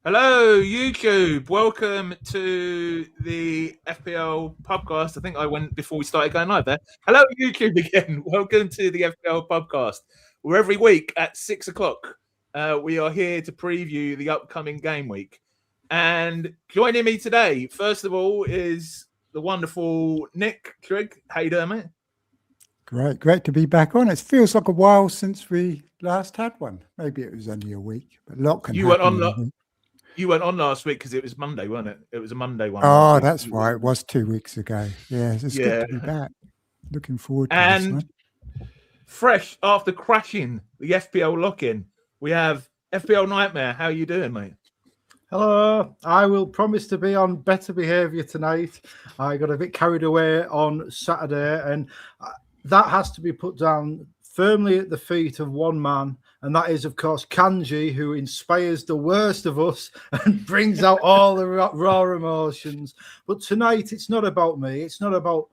Hello, YouTube. Welcome to the FPL Pubcast. I think I went before we started going live there. Hello, YouTube again. Welcome to the FPL Pubcast. We're every week at 6 o'clock. We are here to preview the upcoming game week. And joining me today, first of all, is the wonderful Nick Trig. How you doing, mate? Great to be back on. It feels like a while since we last had one. Maybe it was only a week, but a lot can happen. You went on last week because it was Monday, wasn't it? It was a Monday one. Oh, that's why. It was 2 weeks ago. Yeah, it's good to be back. Looking forward to this one. Fresh after crashing the FPL lock-in, we have FPL Nightmare. How are you doing, mate? Hello. I will promise to be on better behaviour tonight. I got a bit carried away on Saturday, and that has to be put down firmly at the feet of one man. And that is, of course, Kanji, who inspires the worst of us and brings out all the raw emotions. But tonight, it's not about me. It's not about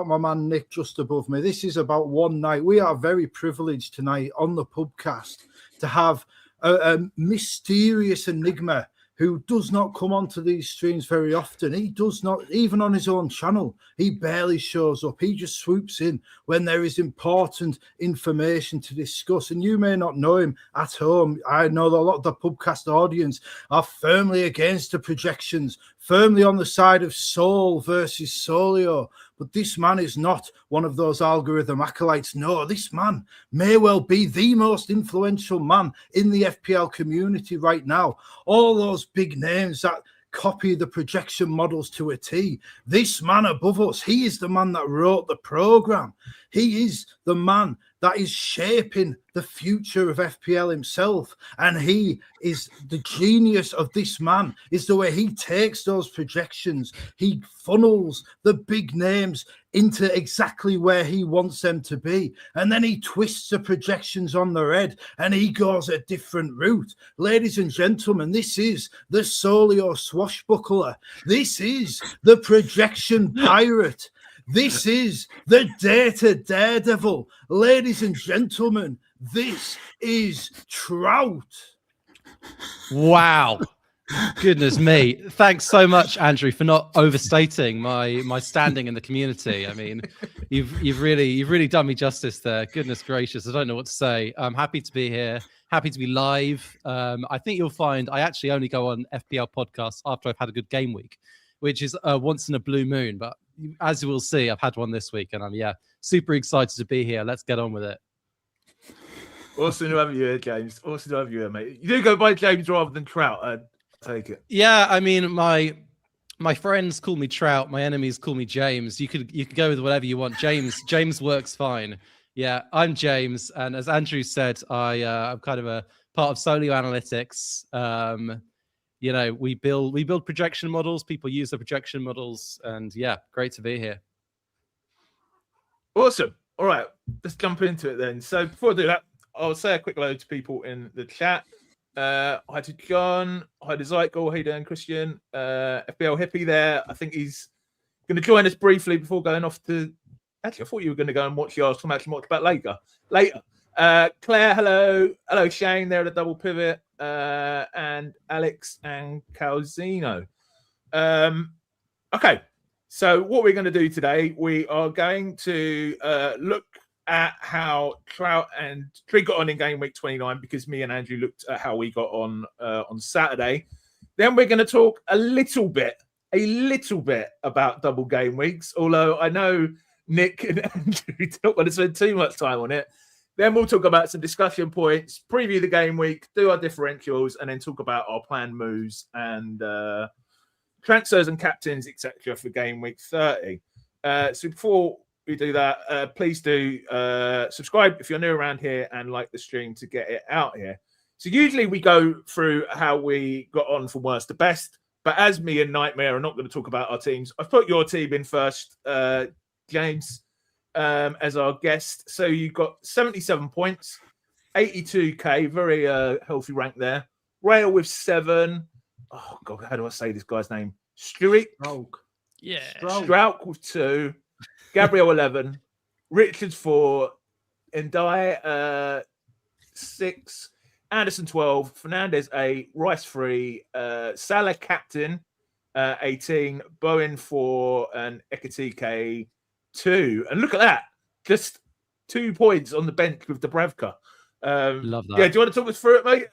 my man Nick just above me. This is about one night. We are very privileged tonight on the Pubcast to have a mysterious enigma who does not come onto these streams very often. He does not, even on his own channel, he barely shows up. He just swoops in when there is important information to discuss. And you may not know him at home. I know that a lot of the Pubcast audience are firmly against the projections, firmly on the side of Sol versus Solio. But this man is not one of those algorithm acolytes. No, this man may well be the most influential man in the FPL community right now. All those big names that copy the projection models to a T. This man above us, he is the man that wrote the program. He is the man that is shaping the future of FPL himself. And he is the genius of this man, is the way he takes those projections. He funnels the big names into exactly where he wants them to be. And then he twists the projections on their head and he goes a different route. Ladies and gentlemen, this is the Solio swashbuckler. This is the projection pirate. This is the data daredevil. Ladies and gentlemen, this is Trout. Wow. Goodness me. Thanks so much, Andrew, for not overstating my standing in the community. I mean, you've really done me justice there. Goodness gracious. I don't know what to say. I'm happy to be here. Happy to be live. I think you'll find I actually only go on FPL podcasts after I've had a good game week, which is once in a blue moon. But as you will see, I've had one this week, and I'm super excited to be here. Let's get on with it. Awesome to have you here, James. Awesome to have you here, mate. You do go by James rather than Trout, I take it. Yeah, I mean, my friends call me Trout. My enemies call me James. You could go with whatever you want. James works fine. Yeah, I'm James, and as Andrew said, I'm kind of a part of Solio Analytics. We build projection models. People use the projection models, and great to be here. Awesome. All right, let's jump into it then. So before I do that, I'll say a quick hello to people in the chat. Hi to John. Hi to Zykel. How you doing, Christian? FBL Hippie there. I think he's going to join us briefly before going off to... Actually, I thought you were going to go and watch the Arsenal match and watch about later. Claire, hello. Hello, Shane there at the double pivot. And Alex and Calzino. Okay, so what we're going to do today, we are going to look at how Trout and Trig got on in game week 29, because me and Andrew looked at how we got on Saturday. Then we're going to talk a little bit about double game weeks, although I know Nick and Andrew don't want to spend too much time on it. Then we'll talk about some discussion points, preview the game week, do our differentials, and then talk about our planned moves and transfers and captains, etc. for game week 30. So before we do that, please do subscribe if you're new around here and like the stream to get it out here. So usually we go through how we got on from worst to best, but as me and Nightmare are not going to talk about our teams, I've put your team in first, James, as our guest. So you've got 77 points, 82k, very healthy rank there. Rail with 7. Oh God, how do I say this guy's name? Stuart. Yeah. Strout with 2. Gabriel 11. Richards 4. Ndai 6. Andersen 12, Fernandez 8, Rice 3, Salah captain 18, Bowen 4, and Ekatike 2. And look at that, just 2 points on the bench with Dubravka. Love that. Yeah, do you want to talk us through it, mate?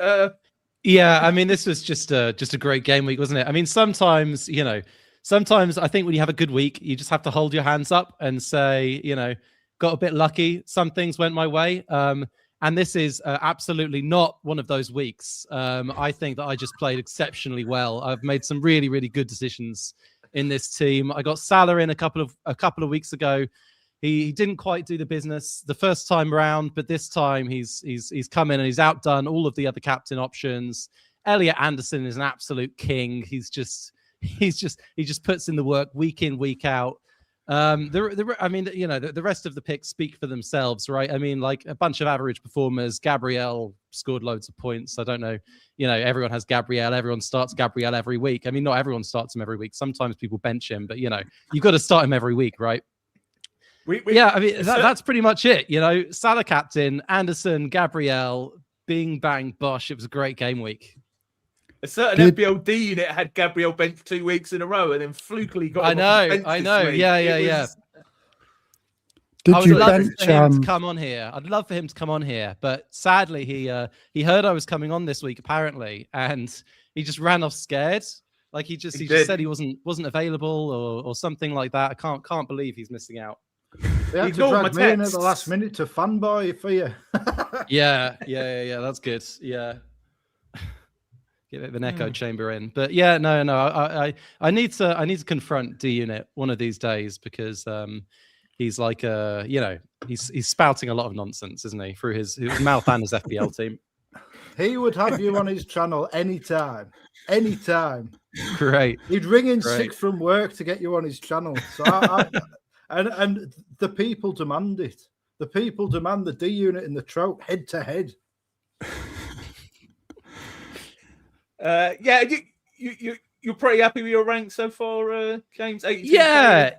Yeah, I mean, this was just a great game week, wasn't it? I mean, sometimes I think when you have a good week, you just have to hold your hands up and say, got a bit lucky. Some things went my way. And this is absolutely not one of those weeks. I think that I just played exceptionally well. I've made some really, really good decisions in this team. I got Salah in a couple of weeks ago. He didn't quite do the business the first time round, but this time he's come in and he's outdone all of the other captain options. Elliot Andersen is an absolute king. He just puts in the work week in, week out. The rest of the picks speak for themselves, right? I mean, like a bunch of average performers. Gabriel scored loads of points. I don't know. Everyone has Gabriel. Everyone starts Gabriel every week. I mean, not everyone starts him every week. Sometimes people bench him, but you've got to start him every week, right? That's pretty much it. Salah captain, Andersen, Gabriel, bing, bang, bosh. It was a great game week. A certain FPL D unit had Gabriel bench 2 weeks in a row and then flukily got. I know. Yeah. Did you bench him to come on here? I'd love for him to come on here, but sadly he heard I was coming on this week apparently, and he just ran off scared. Like he just said he wasn't available or something like that. I can't believe he's missing out. They had to drag me in at the last minute to fanboy for you. Yeah. That's good. Yeah. Get a bit of an echo chamber in, but yeah, no. I need to confront D Unit one of these days because he's like he's spouting a lot of nonsense, isn't he, through his mouth and his FPL team. He would have you on his channel anytime. Great. He'd ring in sick from work to get you on his channel. So and the people demand it. The people demand the D Unit and the Trout head to head. You're pretty happy with your rank so far, James? Yeah.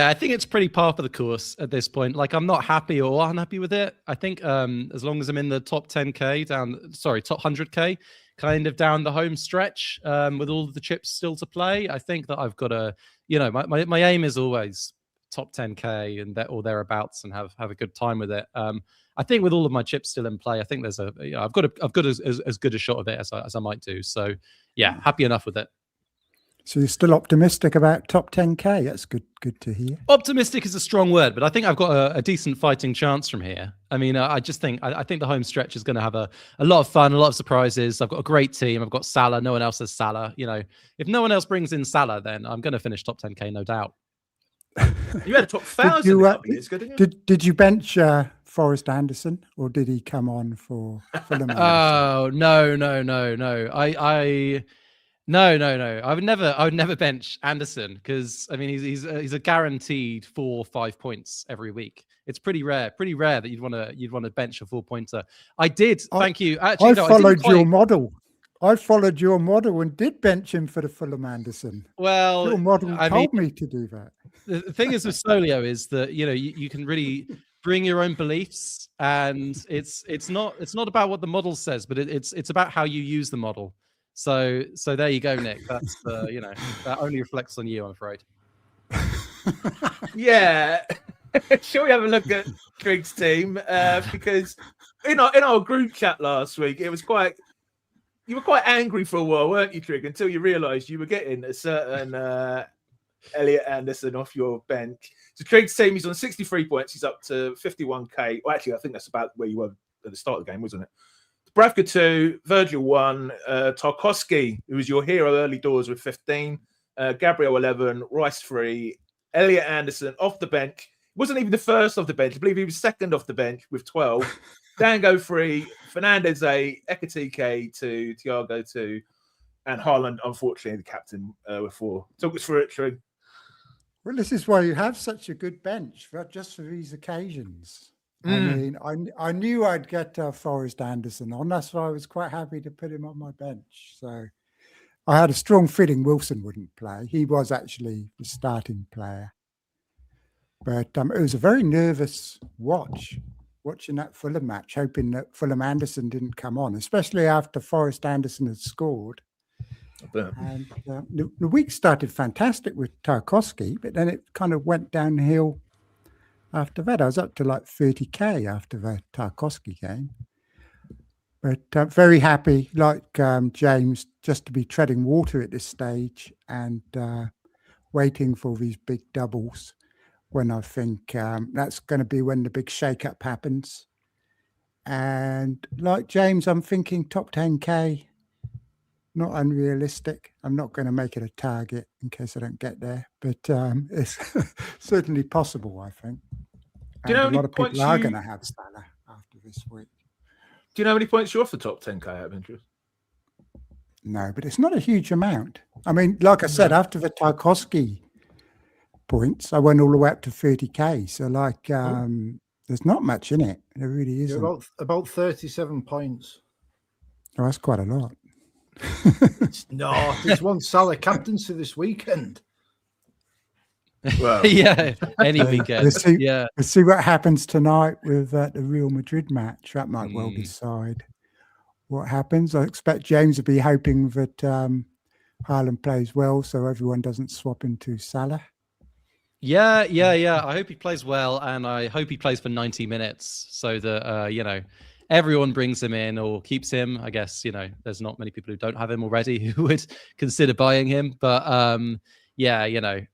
I think it's pretty par for the course at this point. Like, I'm not happy or unhappy with it. I think as long as I'm in the top 10k top 100k, kind of down the home stretch, with all of the chips still to play, I think that I've got a, my aim is always top 10k and or thereabouts, and have a good time with it. I think with all of my chips still in play, I think there's I've got as good a shot of it as I might do. So yeah, happy enough with it. So you're still optimistic about top 10k? That's good to hear. Optimistic is a strong word, but I think I've got a decent fighting chance from here. I mean, I think the home stretch is going to have a lot of fun, a lot of surprises. I've got a great team. I've got Salah. No one else has Salah. If no one else brings in Salah, then I'm going to finish top 10k, no doubt. You had a top 1,000. Did you bench Forrest Andersen, or did he come on for Fulham? Oh no! No. I would never bench Andersen because I mean he's a guaranteed 4 or 5 points every week. It's pretty rare that you'd want to bench a 4-pointer. I did. Thank you. Actually, I followed your model. I followed your model and did bench him for the Fulham Andersen. Well, your model told me to do that. The thing is with Solio is that you can really bring your own beliefs, and it's not about what the model says, but it's about how you use the model. So there you go, Nick. That's that only reflects on you, I'm afraid. Yeah. Shall we have a look at Trig's team? Because in our group chat last week, you were quite angry for a while, weren't you, Trig? Until you realised you were getting a certain Elliot Andersen off your bench. So Trig's team, he's on 63 points. He's up to 51k. Well, actually, I think that's about where you were at the start of the game, wasn't it? Dubravka 2, Virgil 1, Tarkowski, who was your hero early doors with 15, Gabriel 11, Rice 3, Elliot Andersen off the bench. Wasn't even the first off the bench. I believe he was second off the bench with 12. Dango 3, Fernandez 8, Ekatike 2, Thiago 2, and Haaland, unfortunately, the captain with 4. Talk us through it, Trig. Well, this is why you have such a good bench, just for these occasions. I mean, I knew I'd get Forrest Andersen on. That's why I was quite happy to put him on my bench. So I had a strong feeling Wilson wouldn't play. He was actually the starting player. But it was a very nervous watch watching that Fulham match, hoping that Fulham Andersen didn't come on, especially after Forrest Andersen had scored. And the week started fantastic with Tarkowski, but then it kind of went downhill after that. I was up to like 30k after the Tarkowski game. But very happy, like James, just to be treading water at this stage and waiting for these big doubles when I think that's going to be when the big shake-up happens. And like James, I'm thinking top 10k, not unrealistic. I'm not going to make it a target in case I don't get there, but it's certainly possible, I think. Do you know a lot of people are going to have Salah after this week. Do you know how many points you're off the top 10k out of interest? No, but it's not a huge amount. I mean, like I said, after the Tarkowski points, I went all the way up to 30k. So, like, there's not much in it. There really isn't. About 37 points. Oh, that's quite a lot. It's not. There's one Salah captaincy this weekend. Well, yeah, any weekend. Let's see what happens tonight with the Real Madrid match. That might well decide what happens. I expect James to be hoping that Haaland plays well, so everyone doesn't swap into Salah. Yeah. I hope he plays well, and I hope he plays for 90 minutes so that everyone brings him in or keeps him. I guess there's not many people who don't have him already who would consider buying him, but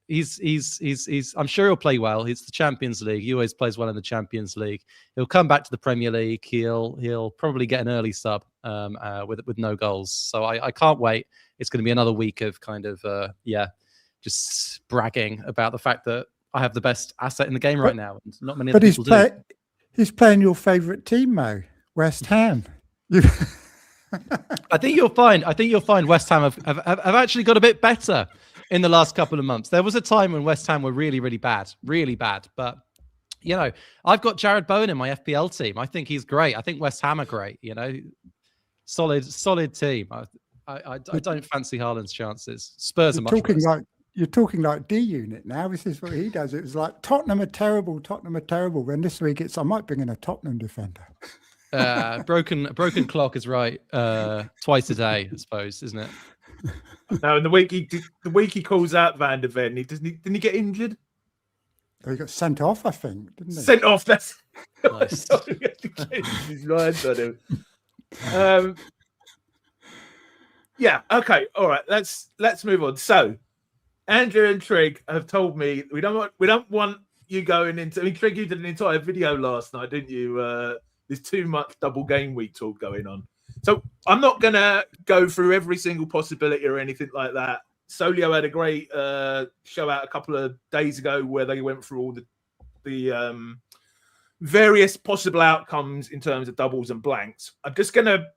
he's I'm sure he'll play well. It's the Champions League. He always plays well in the Champions League. He'll come back to the Premier League. He'll probably get an early sub with no goals. So I can't wait. It's going to be another week of kind of just bragging about the fact that I have the best asset in the game right now. And not many other people do. He's playing your favourite team, Mo, West Ham. I think you'll find West Ham have actually got a bit better in the last couple of months. There was a time when West Ham were really, really bad. But, I've got Jared Bowen in my FPL team. I think he's great. I think West Ham are great, solid team. I don't fancy Haaland's chances. Spurs are much worse. You're talking like D Unit now. This is what he does. It was like Tottenham are terrible. When this week I might bring in a Tottenham defender. Broken clock is right twice a day, I suppose, isn't it? No, and the week he calls out Van der Ven, didn't he get injured? Oh, he got sent off, I think, didn't he? Sent off. That's nice. His lines on him. Yeah. Okay. All right. Let's move on. So, Andrew and Trig have told me we don't want you going into. I mean, Trig, you did an entire video last night, didn't you? There's too much double game week talk going on. So I'm not going to go through every single possibility or anything like that. Solio had a great show out a couple of days ago where they went through all the various possible outcomes in terms of doubles and blanks. I'm just going to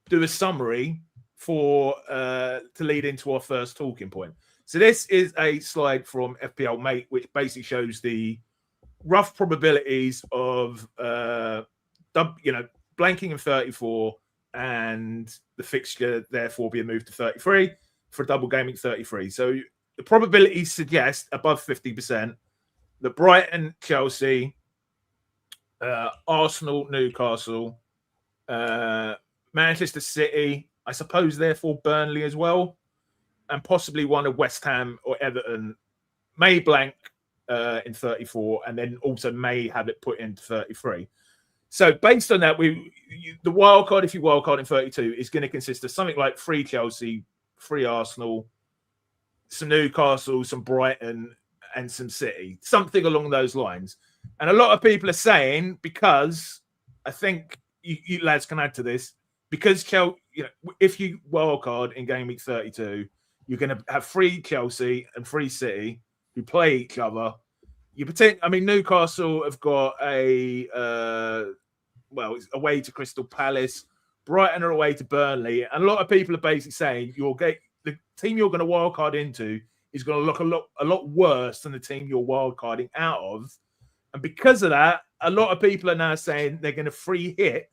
do a summary to lead into our first talking point. So this is a slide from FPL Mate, which basically shows the rough probabilities of blanking in 34 and the fixture therefore being moved to 33 for double gaming 33. So the probabilities suggest above 50% that Brighton, Chelsea, Arsenal, Newcastle, Manchester City, I suppose therefore Burnley as well, and possibly one of West Ham or Everton may blank in 34 and then also may have it put into 33. So based on that, the wildcard, if you wildcard in 32, is going to consist of something like 3 Chelsea, 3 Arsenal, some Newcastle, some Brighton, and some City, something along those lines. And a lot of people are saying, because I think you lads can add to this, because if you wildcard in game week 32, you're going to have 3 Chelsea and 3 City who play each other. Newcastle have got it's away to Crystal Palace. Brighton are away to Burnley. And a lot of people are basically saying the team you're going to wildcard into is going to look a lot worse than the team you're wildcarding out of. And because of that, a lot of people are now saying they're going to free hit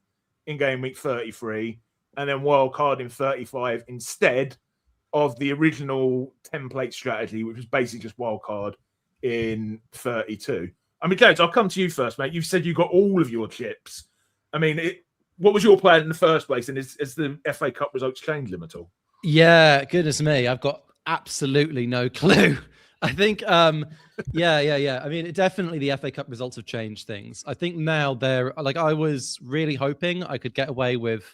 in game week 33 and then wildcard in 35 instead of the original template strategy, which was basically just wildcard in 32. I mean, James, I'll come to you first, mate. You've said you got all of your chips. I mean, what was your plan in the first place? And has the FA Cup results changed them at all? Yeah, goodness me, I've got absolutely no clue. I think, yeah. I mean, definitely the FA Cup results have changed things. I think now I was really hoping I could get away with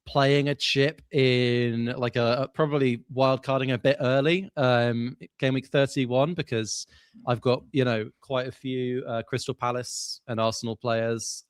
playing a chip in like a probably wildcarding a bit early, game week 31, because I've got, quite a few Crystal Palace and Arsenal players.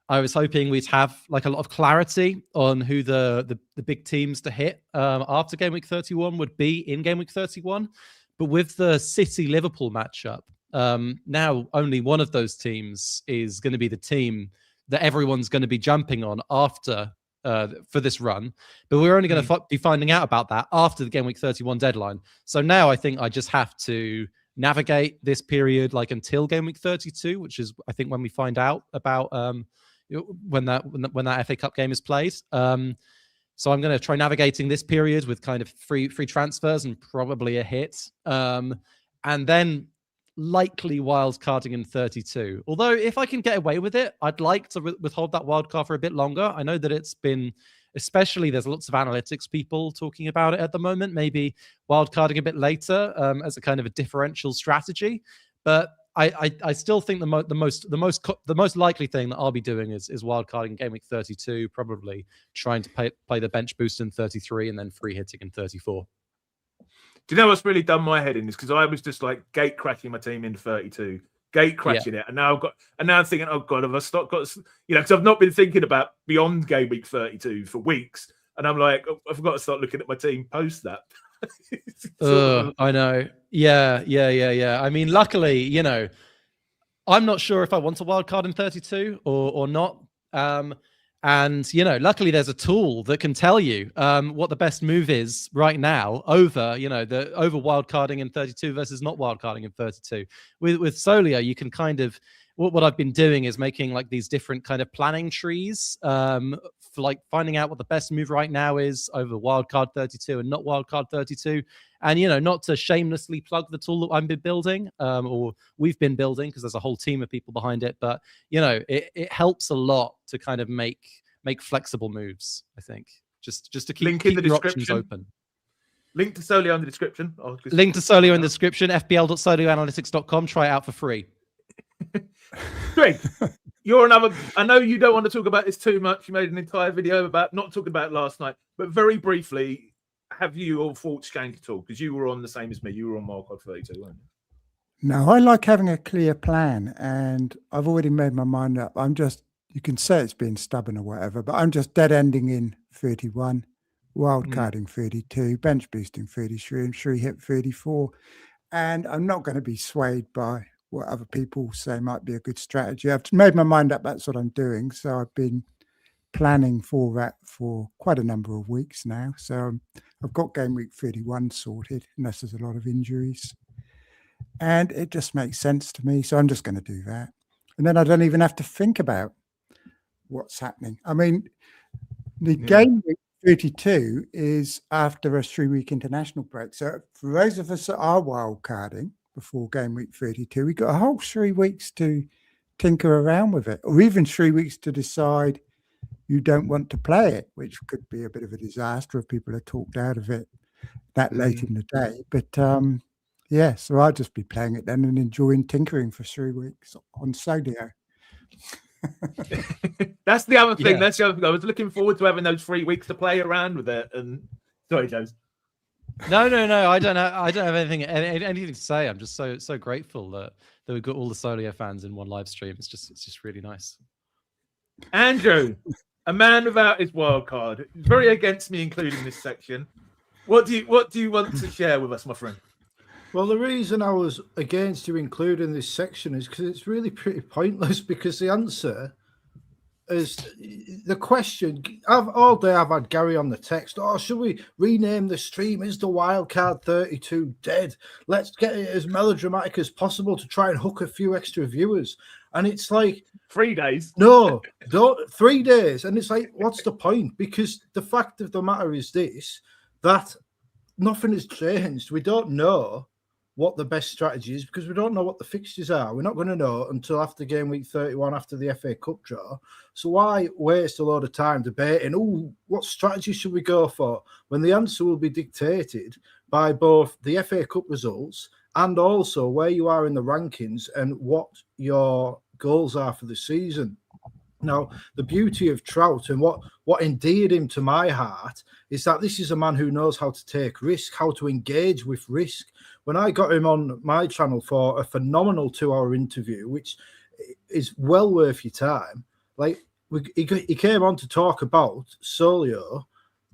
I was hoping we'd have like a lot of clarity on who the big teams to hit after game week 31 would be in game week 31. But with the City-Liverpool matchup, now only one of those teams is going to be the team that everyone's going to be jumping on after for this run. But we're only going to be finding out about that after the game week 31 deadline. So now I think I just have to navigate this period like until game week 32, which is I think when we find out about when that FA Cup game is played. So I'm going to try navigating this period with kind of free transfers and probably a hit. And then likely wildcarding in 32. Although if I can get away with it, I'd like to withhold that wildcard for a bit longer. I know that it's been, especially there's lots of analytics people talking about it at the moment, maybe wildcarding a bit later as a kind of a differential strategy. But I still think the most likely thing that I'll be doing is wildcarding game week 32, probably trying to play the bench boost in 33 and then free hitting in 34. Do you know what's really done my head in this? Because I was just like gate crashing my team in 32, gate crashing it, and now I'm thinking, oh god, have I got because I've not been thinking about beyond game week 32 for weeks, and I'm like, oh, I've got to start looking at my team post that. I know. Yeah. I mean, luckily, I'm not sure if I want a wild card in 32 or not. And luckily there's a tool that can tell you what the best move is right now over wild carding in 32 versus not wild carding in 32. With Solio, you can kind of what I've been doing is making like these different kind of planning trees for like finding out what the best move right now is over wildcard 32 and not wildcard 32. And, not to shamelessly plug the tool that I've been building or we've been building because there's a whole team of people behind it. But, it helps a lot to kind of make flexible moves, I think, just to keep your options open. Link to Solio in the description. Link to Solio in the description, fpl.solioanalytics.com. Try it out for free. Great. You're another. I know you don't want to talk about this too much. You made an entire video about not talking about it last night, but very briefly, have your thoughts changed at all? Because you were on the same as me. You were on Wildcard 32, weren't you? No, I like having a clear plan, and I've already made my mind up. You can say it's being stubborn or whatever, but I'm just dead ending in 31, wildcarding 32, bench boosting 33, and free hit 34. And I'm not going to be swayed by what other people say might be a good strategy. I've made my mind up. That's what I'm doing. So I've been planning for that for quite a number of weeks now. So I've got game week 31 sorted, unless there's a lot of injuries. And it just makes sense to me. So I'm just going to do that. And then I don't even have to think about what's happening. I mean, the game week 32 is after a 3-week international break. So for those of us that are wildcarding before game week 32, we got a whole 3 weeks to tinker around with it, or even 3 weeks to decide you don't want to play it, which could be a bit of a disaster if people are talked out of it that late in the day. But so I'll just be playing it then and enjoying tinkering for 3 weeks on Solio. That's the other thing. That's the other thing. I was looking forward to having those 3 weeks to play around with it. And sorry, James. No. I don't have anything to say. I'm just so grateful that we've got all the Solio fans in one live stream. It's just really nice. Andrew, a man without his wild card, very against me including this section. What do you want to share with us, my friend? Well, the reason I was against you including this section is because it's really pretty pointless, because the answer is the question. All day I've had Gary on the text. Oh, should we rename the stream? Is the Wildcard 32 dead? Let's get it as melodramatic as possible to try and hook a few extra viewers. And it's like 3 days. No, 3 days. And it's like, what's the point? Because the fact of the matter is this, that nothing has changed. We don't know what the best strategy is because we don't know what the fixtures are. We're not going to know until after game week 31, after the FA Cup draw. So why waste a lot of time debating, what strategy should we go for, when the answer will be dictated by both the FA Cup results and also where you are in the rankings and what your goals are for the season. Now, the beauty of Trout and what endeared him to my heart is that this is a man who knows how to take risk, how to engage with risk. When I got him on my channel for a phenomenal 2-hour interview, which is well worth your time, like he came on to talk about Solio,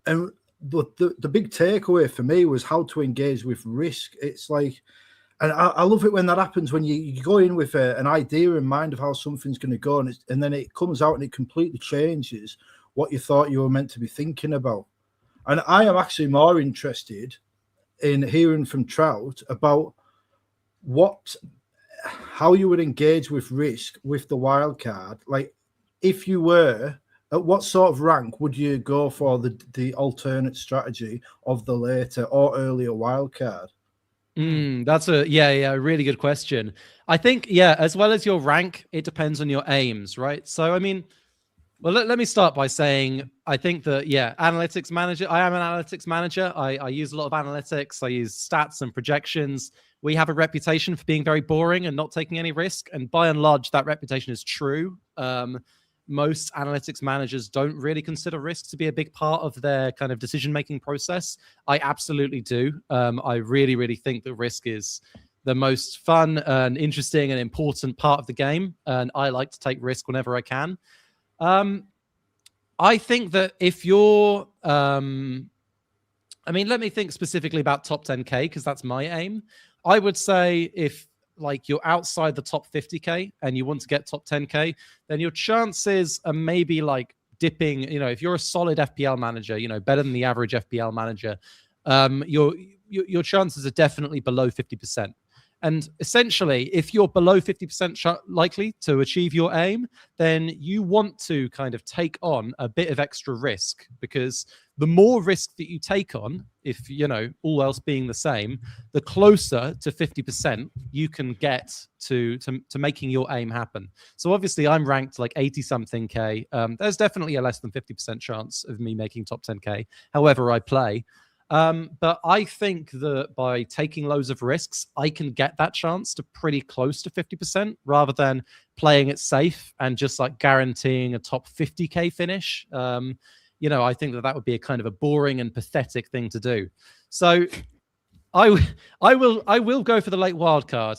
and the big takeaway for me was how to engage with risk. It's like, and I love it when that happens, when you go in with an idea in mind of how something's going to go, and then it comes out and it completely changes what you thought you were meant to be thinking about. And I am actually more interested in hearing from Trout about how you would engage with risk with the wild card. Like, if you were, at what sort of rank would you go for the alternate strategy of the later or earlier wild card? That's a really good question. I think, as well as your rank, it depends on your aims, right? So, I mean, well, let me start by saying, I think that, analytics manager, I am an analytics manager. I use a lot of analytics. I use stats and projections. We have a reputation for being very boring and not taking any risk. And by and large, that reputation is true. Most analytics managers don't really consider risk to be a big part of their kind of decision-making process. I absolutely do. I really, really think that risk is the most fun and interesting and important part of the game. And I like to take risk whenever I can. I think that if you're, let me think specifically about top 10K, because that's my aim. I would say if you're outside the top 50K and you want to get top 10K, then your chances are maybe dipping, if you're a solid FPL manager, better than the average FPL manager, your chances are definitely below 50%. And essentially, if you're below 50% likely to achieve your aim, then you want to kind of take on a bit of extra risk, because the more risk that you take on, if, all else being the same, the closer to 50% you can get to making your aim happen. So obviously I'm ranked 80 something K. There's definitely a less than 50% chance of me making top 10K, however I play. But I think that by taking loads of risks, I can get that chance to pretty close to 50% rather than playing it safe and just guaranteeing a top 50K finish. I think that would be a kind of a boring and pathetic thing to do. So I will go for the late wild card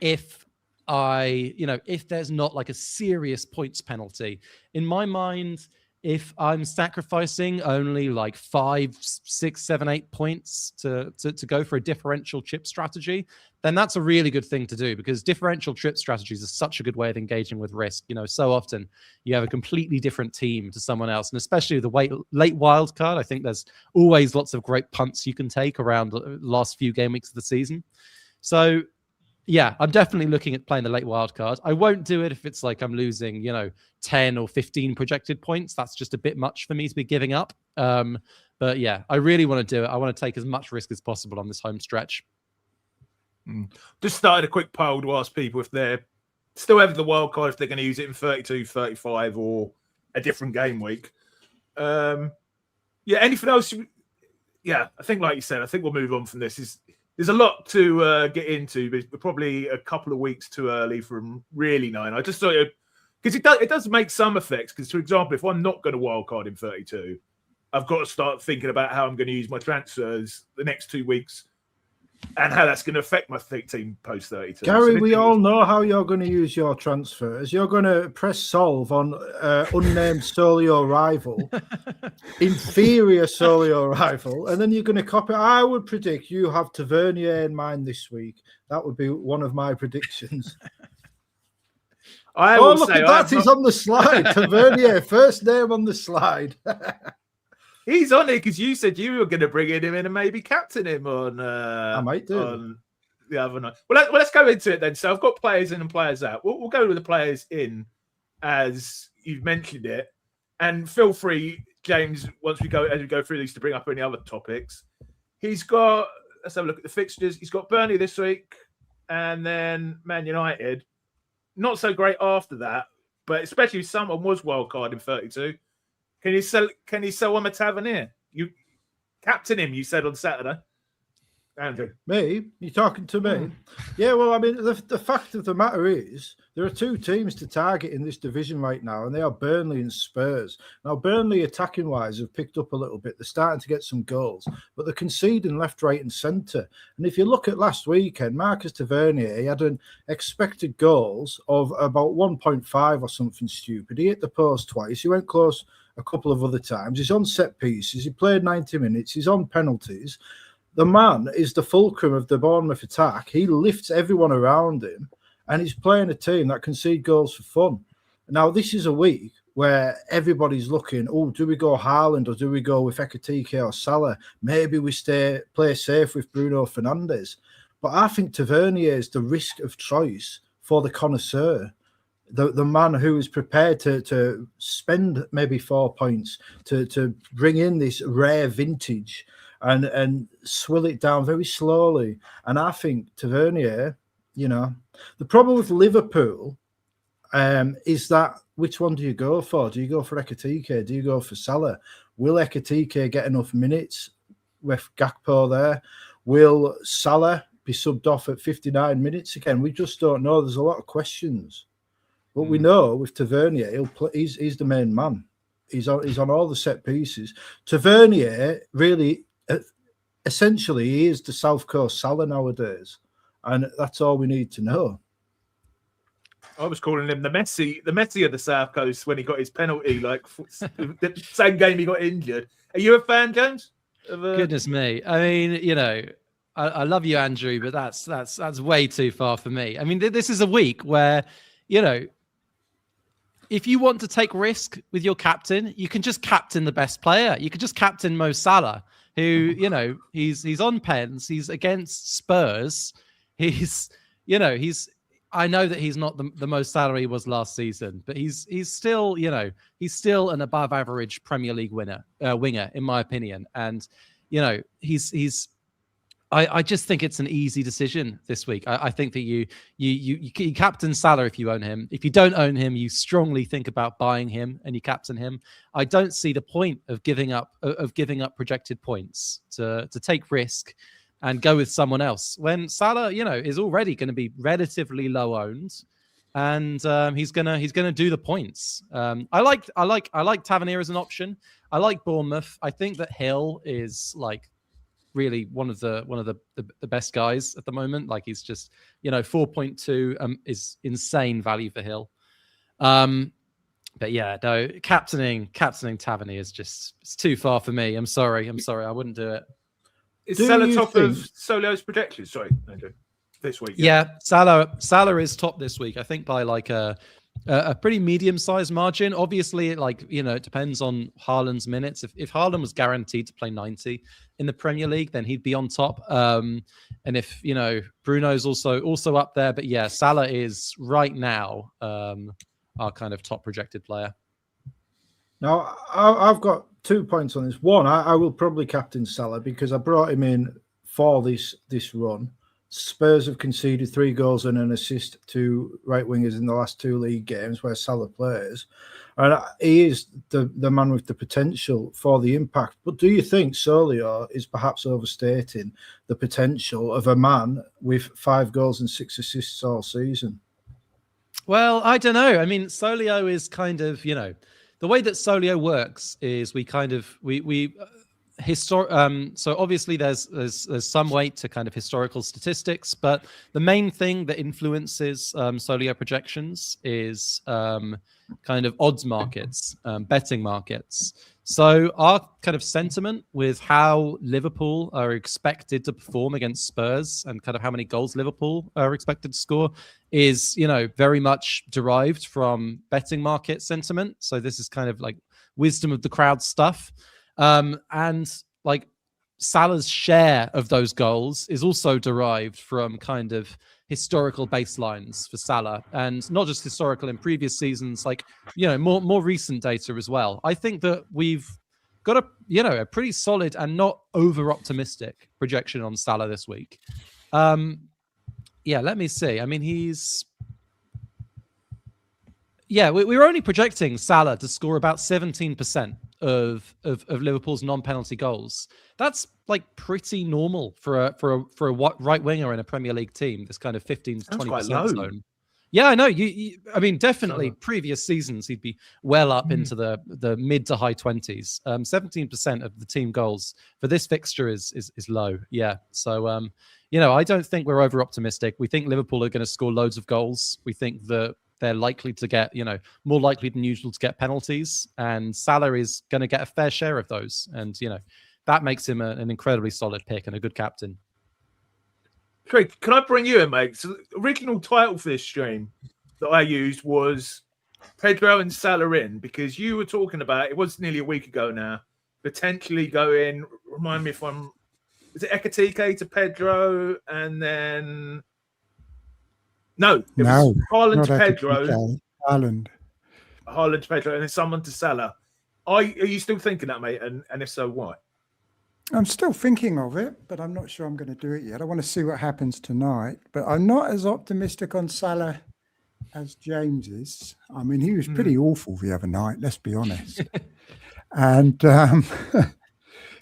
if there's not a serious points penalty. In my mind, if I'm sacrificing only 5, 6, 7, 8 points to go for a differential chip strategy, then that's a really good thing to do, because differential chip strategies are such a good way of engaging with risk. So often you have a completely different team to someone else, and especially the late wild card, I think there's always lots of great punts you can take around the last few game weeks of the season. So yeah, I'm definitely looking at playing the late wild card. I won't do it if it's I'm losing, 10 or 15 projected points. That's just a bit much for me to be giving up. But yeah, I really want to do it. I want to take as much risk as possible on this home stretch. Just started a quick poll to ask people if they're still have the wild card, if they're going to use it in 32, 35 or a different game week. Anything else? I think like you said, I think we'll move on from this. There's a lot to get into, but we're probably a couple of weeks too early from really knowing. I just thought because it does make some effects. Because, for example, if I'm not going to wildcard in 32, I've got to start thinking about how I'm going to use my transfers the next 2 weeks and how that's going to affect my team post 32. Gary, we all know how you're going to use your transfers. You're going to press solve on unnamed Solio rival, inferior Solio rival, and then you're going to copy. I would predict you have Tavernier in mind this week. That would be one of my predictions. Look at that. He's on the slide. Tavernier, first name on the slide. He's on it because you said you were going to bring him in and maybe captain him on. I might do on the other night. Well, let's go into it then. So I've got players in and players out. We'll go with the players in as you've mentioned it, and feel free, James, as we go through these, to bring up any other topics. He's got let's have a look at the fixtures. He's got Burnley this week, and then Man United. Not so great after that, but especially if someone was wildcard in 32. Can you sell him a Tavernier? You captain him, you said on Saturday. Andrew. Me? You talking to me? Yeah, well, I mean, the fact of the matter is there are two teams to target in this division right now, and they are Burnley and Spurs. Now, Burnley, attacking-wise, have picked up a little bit. They're starting to get some goals, but they're conceding left, right, and centre. And if you look at last weekend, Marcus Tavernier, he had an expected goals of about 1.5 or something stupid. He hit the post twice. He went close a couple of other times. He's on set pieces. He played 90 minutes. He's on penalties. The man is the fulcrum of the Bournemouth attack. He lifts everyone around him, and he's playing a team that concede goals for fun. Now, this is a week where everybody's looking, oh, do we go Haaland or do we go with Ekitike or Salah? Maybe we play safe with Bruno Fernandes. But I think Tavernier is the risk of choice for the connoisseur. The man who is prepared to spend maybe 4 points to bring in this rare vintage and swill it down very slowly. And I think Tavernier, the problem with Liverpool is that which one do you go for? Do you go for Ekitike? Do you go for Salah? Will Ekitike get enough minutes with Gakpo there? Will Salah be subbed off at 59 minutes again? We just don't know. There's a lot of questions. But we know with Tavernier, he's the main man. He's on all the set pieces. Tavernier really... essentially, he is the South Coast Salah nowadays, and that's all we need to know. I was calling him the Messi of the South Coast when he got his penalty, like the same game he got injured. Are you a fan, James? Goodness me! I mean, I love you, Andrew, but that's way too far for me. I mean, this is a week where, if you want to take risk with your captain, you can just captain the best player. You can just captain Mo Salah, who, he's on pens. He's against Spurs. I know that he's not the most salary he was last season, but he's still an above average Premier League winger, in my opinion. And, I just think it's an easy decision this week. I think that you captain Salah if you own him. If you don't own him, you strongly think about buying him and you captain him. I don't see the point of giving up projected points to take risk and go with someone else when Salah, is already going to be relatively low owned, and he's gonna do the points. I like Tavernier as an option. I like Bournemouth. I think that Hill is really one of the best guys at the moment. Like, he's just 4.2 is insane value for Hill. But yeah, no, captaining Tavernier is it's too far for me. I'm sorry, I wouldn't do it. Is Salah top of Solio's projections? Sorry, Andrew, this week. Yeah, Salah is top this week. I think by a pretty medium-sized margin. Obviously, it depends on Haaland's minutes. If Haaland was guaranteed to play 90 in the Premier League, then he'd be on top. And if Bruno's also up there, but yeah, Salah is right now our kind of top projected player. Now, I've got 2 points on this. One, I will probably captain Salah because I brought him in for this run. Spurs have conceded 3 goals and an assist to right wingers in the last 2 league games where Salah plays. And he is the man with the potential for the impact. But do you think Solio is perhaps overstating the potential of a man with 5 goals and 6 assists all season? Well, I don't know. I mean, Solio is kind of, the way that Solio works is so obviously there's some weight to kind of historical statistics, but the main thing that influences Solio projections is kind of odds markets, betting markets. So our kind of sentiment with how Liverpool are expected to perform against Spurs and kind of how many goals Liverpool are expected to score is, very much derived from betting market sentiment. So this is kind of like wisdom of the crowd stuff. And Salah's share of those goals is also derived from kind of historical baselines for Salah, and not just historical in previous seasons, more recent data as well. I think that we've got a pretty solid and not over optimistic projection on Salah this week. Let me see. I mean, we were only projecting Salah to score about 17% of Liverpool's non-penalty goals. That's like pretty normal for a right winger in a Premier League team. This kind of 15 to 20% zone. Yeah, I know. I mean, definitely previous seasons he'd be well up into the mid to high 20s. 17% of the team goals for this fixture is low. Yeah, so I don't think we're over optimistic. We think Liverpool are going to score loads of goals. We think that they're likely to get, more likely than usual to get penalties, and Salah is going to get a fair share of those. And that makes him an incredibly solid pick and a good captain. Trig, can I bring you in, mate? So the original title for this stream that I used was Pedro and Salah in, because you were talking about, it was nearly a week ago now, potentially going, remind me if is it Ekatike to Pedro, and then... No, it was Haaland to Pedro. Haaland to Pedro, and then someone to Salah. Are you still thinking that, mate? And if so, why? I'm still thinking of it, but I'm not sure I'm going to do it yet. I want to see what happens tonight. But I'm not as optimistic on Salah as James is. I mean, he was pretty awful the other night, let's be honest. And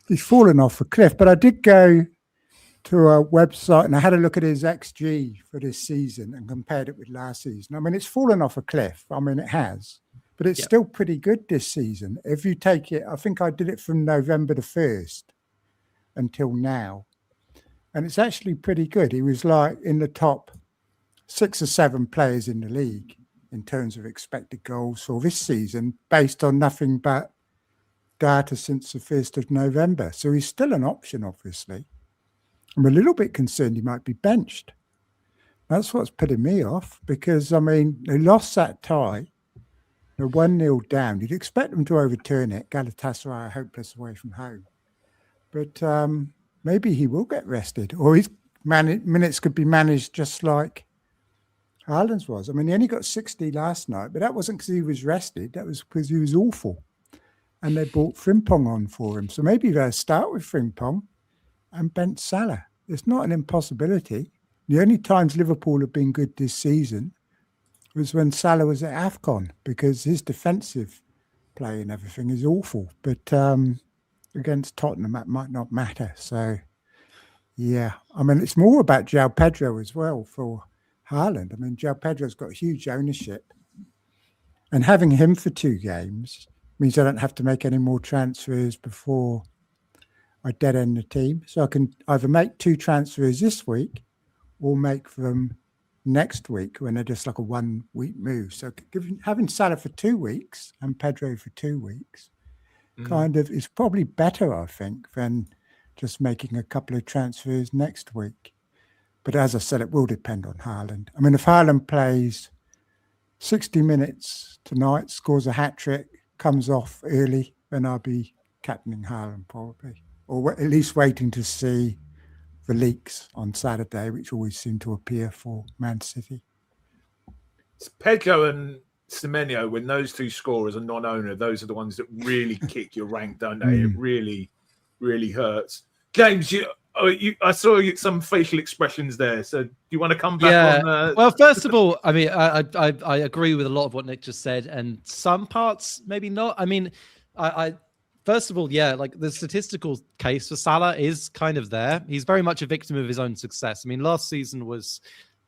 he's fallen off a cliff. But I did go to a website and I had a look at his XG for this season and compared it with last season. I mean, it's fallen off a cliff. I mean, it has. But it's still pretty good this season. If you take it, I think I did it from November the 1st. Until now, and it's actually pretty good. He was like in the top 6 or 7 players in the league in terms of expected goals for this season, based on nothing but data since the 1st of November. So he's still an option, obviously. I'm a little bit concerned he might be benched. That's what's putting me off, because, I mean, they lost that tie. They're 1-0 down. You'd expect them to overturn it. Galatasaray are hopeless away from home. But maybe he will get rested, or his minutes could be managed just like Haaland's was. I mean, he only got 60 last night, but that wasn't because he was rested. That was because he was awful. And they brought Frimpong on for him. So maybe they'll start with Frimpong and bench Salah. It's not an impossibility. The only times Liverpool have been good this season was when Salah was at AFCON, because his defensive play and everything is awful. But against Tottenham, that might not matter. So, yeah. I mean, it's more about João Pedro as well for Haaland. I mean, João Pedro's got huge ownership. And having him for 2 games means I don't have to make any more transfers before I dead end the team. So I can either make 2 transfers this week or make them next week when they're just like a 1-week move. So having Salah for 2 weeks and Pedro for 2 weeks kind of is probably better, I think, than just making a couple of transfers next week. But as I said, it will depend on Haaland. I mean, if Haaland plays 60 minutes tonight, scores a hat-trick, comes off early, then I'll be captaining Haaland probably. Or at least waiting to see the leaks on Saturday, which always seem to appear for Man City. It's Pedro and Semenyo, when those 2 scorers are non-owner, those are the ones that really kick your rank, don't they? It really, really hurts. James, I saw some facial expressions there. So do you want to come back on? Well, first of all, I mean, I agree with a lot of what Nick just said, and some parts maybe not. I mean, first of all, like the statistical case for Salah is kind of there. He's very much a victim of his own success. I mean, last season was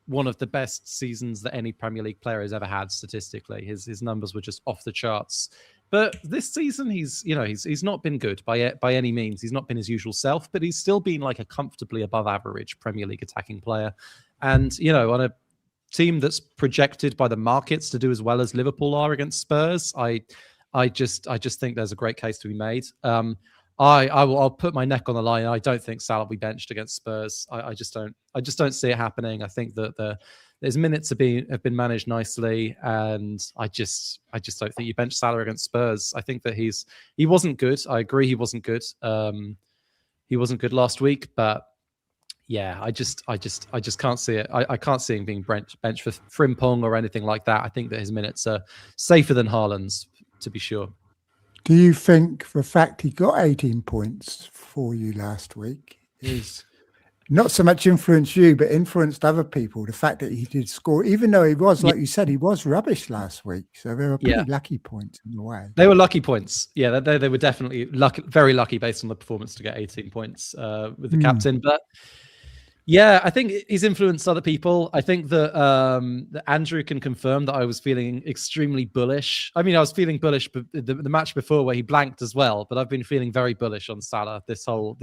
one of the best seasons that any Premier League player has ever had statistically. His numbers were just off the charts. But this season, he's not been good by any means. He's not been his usual self, but he's still been like a comfortably above average Premier League attacking player. And, on a team that's projected by the markets to do as well as Liverpool are against Spurs, I just think there's a great case to be made. I'll put my neck on the line. I don't think Salah will be benched against Spurs. I just don't see it happening. I think that his minutes have been managed nicely, and I just don't think you bench Salah against Spurs. I think that he wasn't good. I agree he wasn't good. He wasn't good last week, but yeah, I just can't see it. I can't see him being benched for Frimpong or anything like that. I think that his minutes are safer than Haaland's, to be sure. Do you think the fact he got 18 points for you last week is not so much influenced you, but influenced other people? The fact that he did score, even though he was, like you said, he was rubbish last week. So they were pretty lucky points in a way. They were lucky points. Yeah, they were definitely lucky, very lucky based on the performance to get 18 points with the captain. But yeah, I think he's influenced other people. I think that, that Andrew can confirm that I was feeling extremely bullish. I mean, I was feeling bullish the match before where he blanked as well, but I've been feeling very bullish on Salah this whole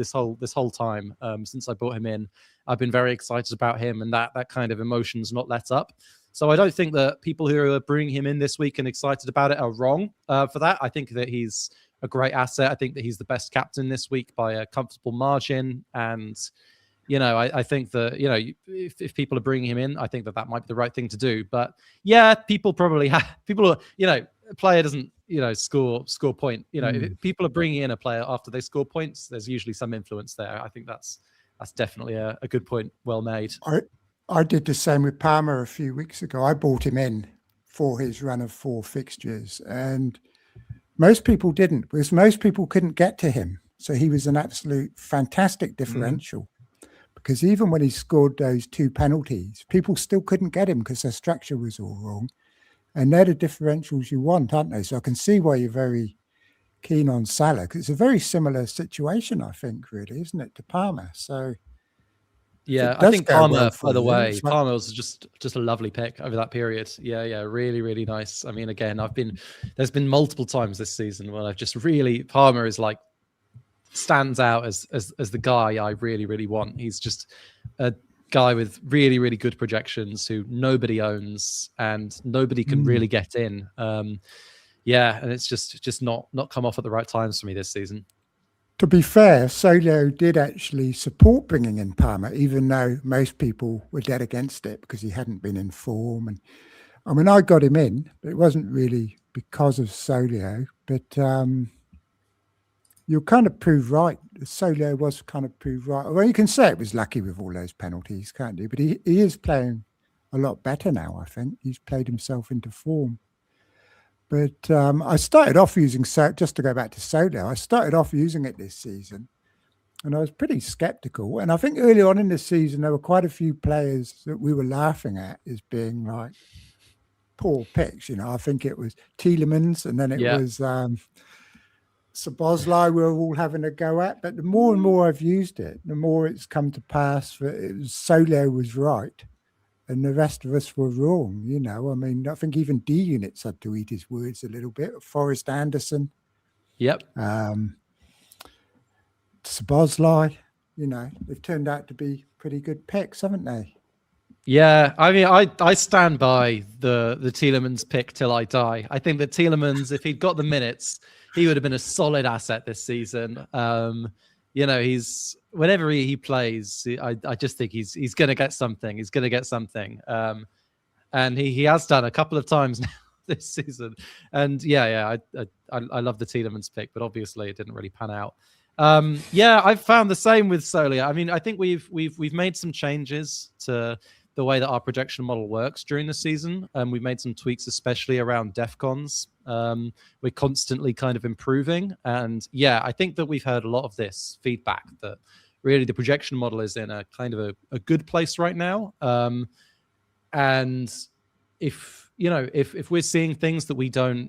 time since I brought him in. I've been very excited about him, and that kind of emotion's not let up. So I don't think that people who are bringing him in this week and excited about it are wrong for that. I think that he's a great asset. I think that he's the best captain this week by a comfortable margin, and I think that, if people are bringing him in, I think that might be the right thing to do. But yeah, people probably have, a player doesn't, score point. If people are bringing in a player after they score points, there's usually some influence there. I think that's definitely a good point. Well made. I did the same with Palmer a few weeks ago. I bought him in for his run of 4 fixtures, and most people didn't, because most people couldn't get to him. So he was an absolute fantastic differential. Because even when he scored those 2 penalties, people still couldn't get him because their structure was all wrong. And they're the differentials you want, aren't they? So I can see why you're very keen on Salah, because it's a very similar situation, I think, really, isn't it, to Palmer? So yeah, I think Palmer, by the way, Palmer was just a lovely pick over that period. Yeah, really, really nice. I mean, again, there's been multiple times this season when I've just really, Palmer is like, stands out as the guy I really, really want. He's just a guy with really, really good projections who nobody owns and nobody can really get in. And it's just not come off at the right times for me this season. To be fair, Solio did actually support bringing in Palmer, even though most people were dead against it because he hadn't been in form. And I mean, I got him in, but it wasn't really because of Solio. But you'll kind of prove right. Solio was kind of proved right. Well, you can say it was lucky with all those penalties, can't you? But he is playing a lot better now, I think. He's played himself into form. But I started off using, just to go back to Solio, I started off using it this season, and I was pretty sceptical. And I think early on in the season, there were quite a few players that we were laughing at as being like poor picks. I think it was Tielemans, and then it was Szoboszlai we were all having a go at. But the more and more I've used it, the more it's come to pass that Solio was right and the rest of us were wrong. I mean, I think even D Units had to eat his words a little bit. Forrest Andersen. Yep. Szoboszlai, they've turned out to be pretty good picks, haven't they? Yeah, I mean, I stand by the Tielemans pick till I die. I think that Tielemans, if he'd got the minutes, he would have been a solid asset this season. He's whenever he plays, I just think he's going to get something. He's going to get something, and he has done a couple of times now this season. And I love the Tielemans pick, but obviously it didn't really pan out. I've found the same with Solio. I mean, I think we've made some changes to the way that our projection model works during the season. We've made some tweaks, especially around DEFCONs. We're constantly kind of improving. And I think that we've heard a lot of this feedback that really the projection model is in a kind of a good place right now. And if we're seeing things that we don't,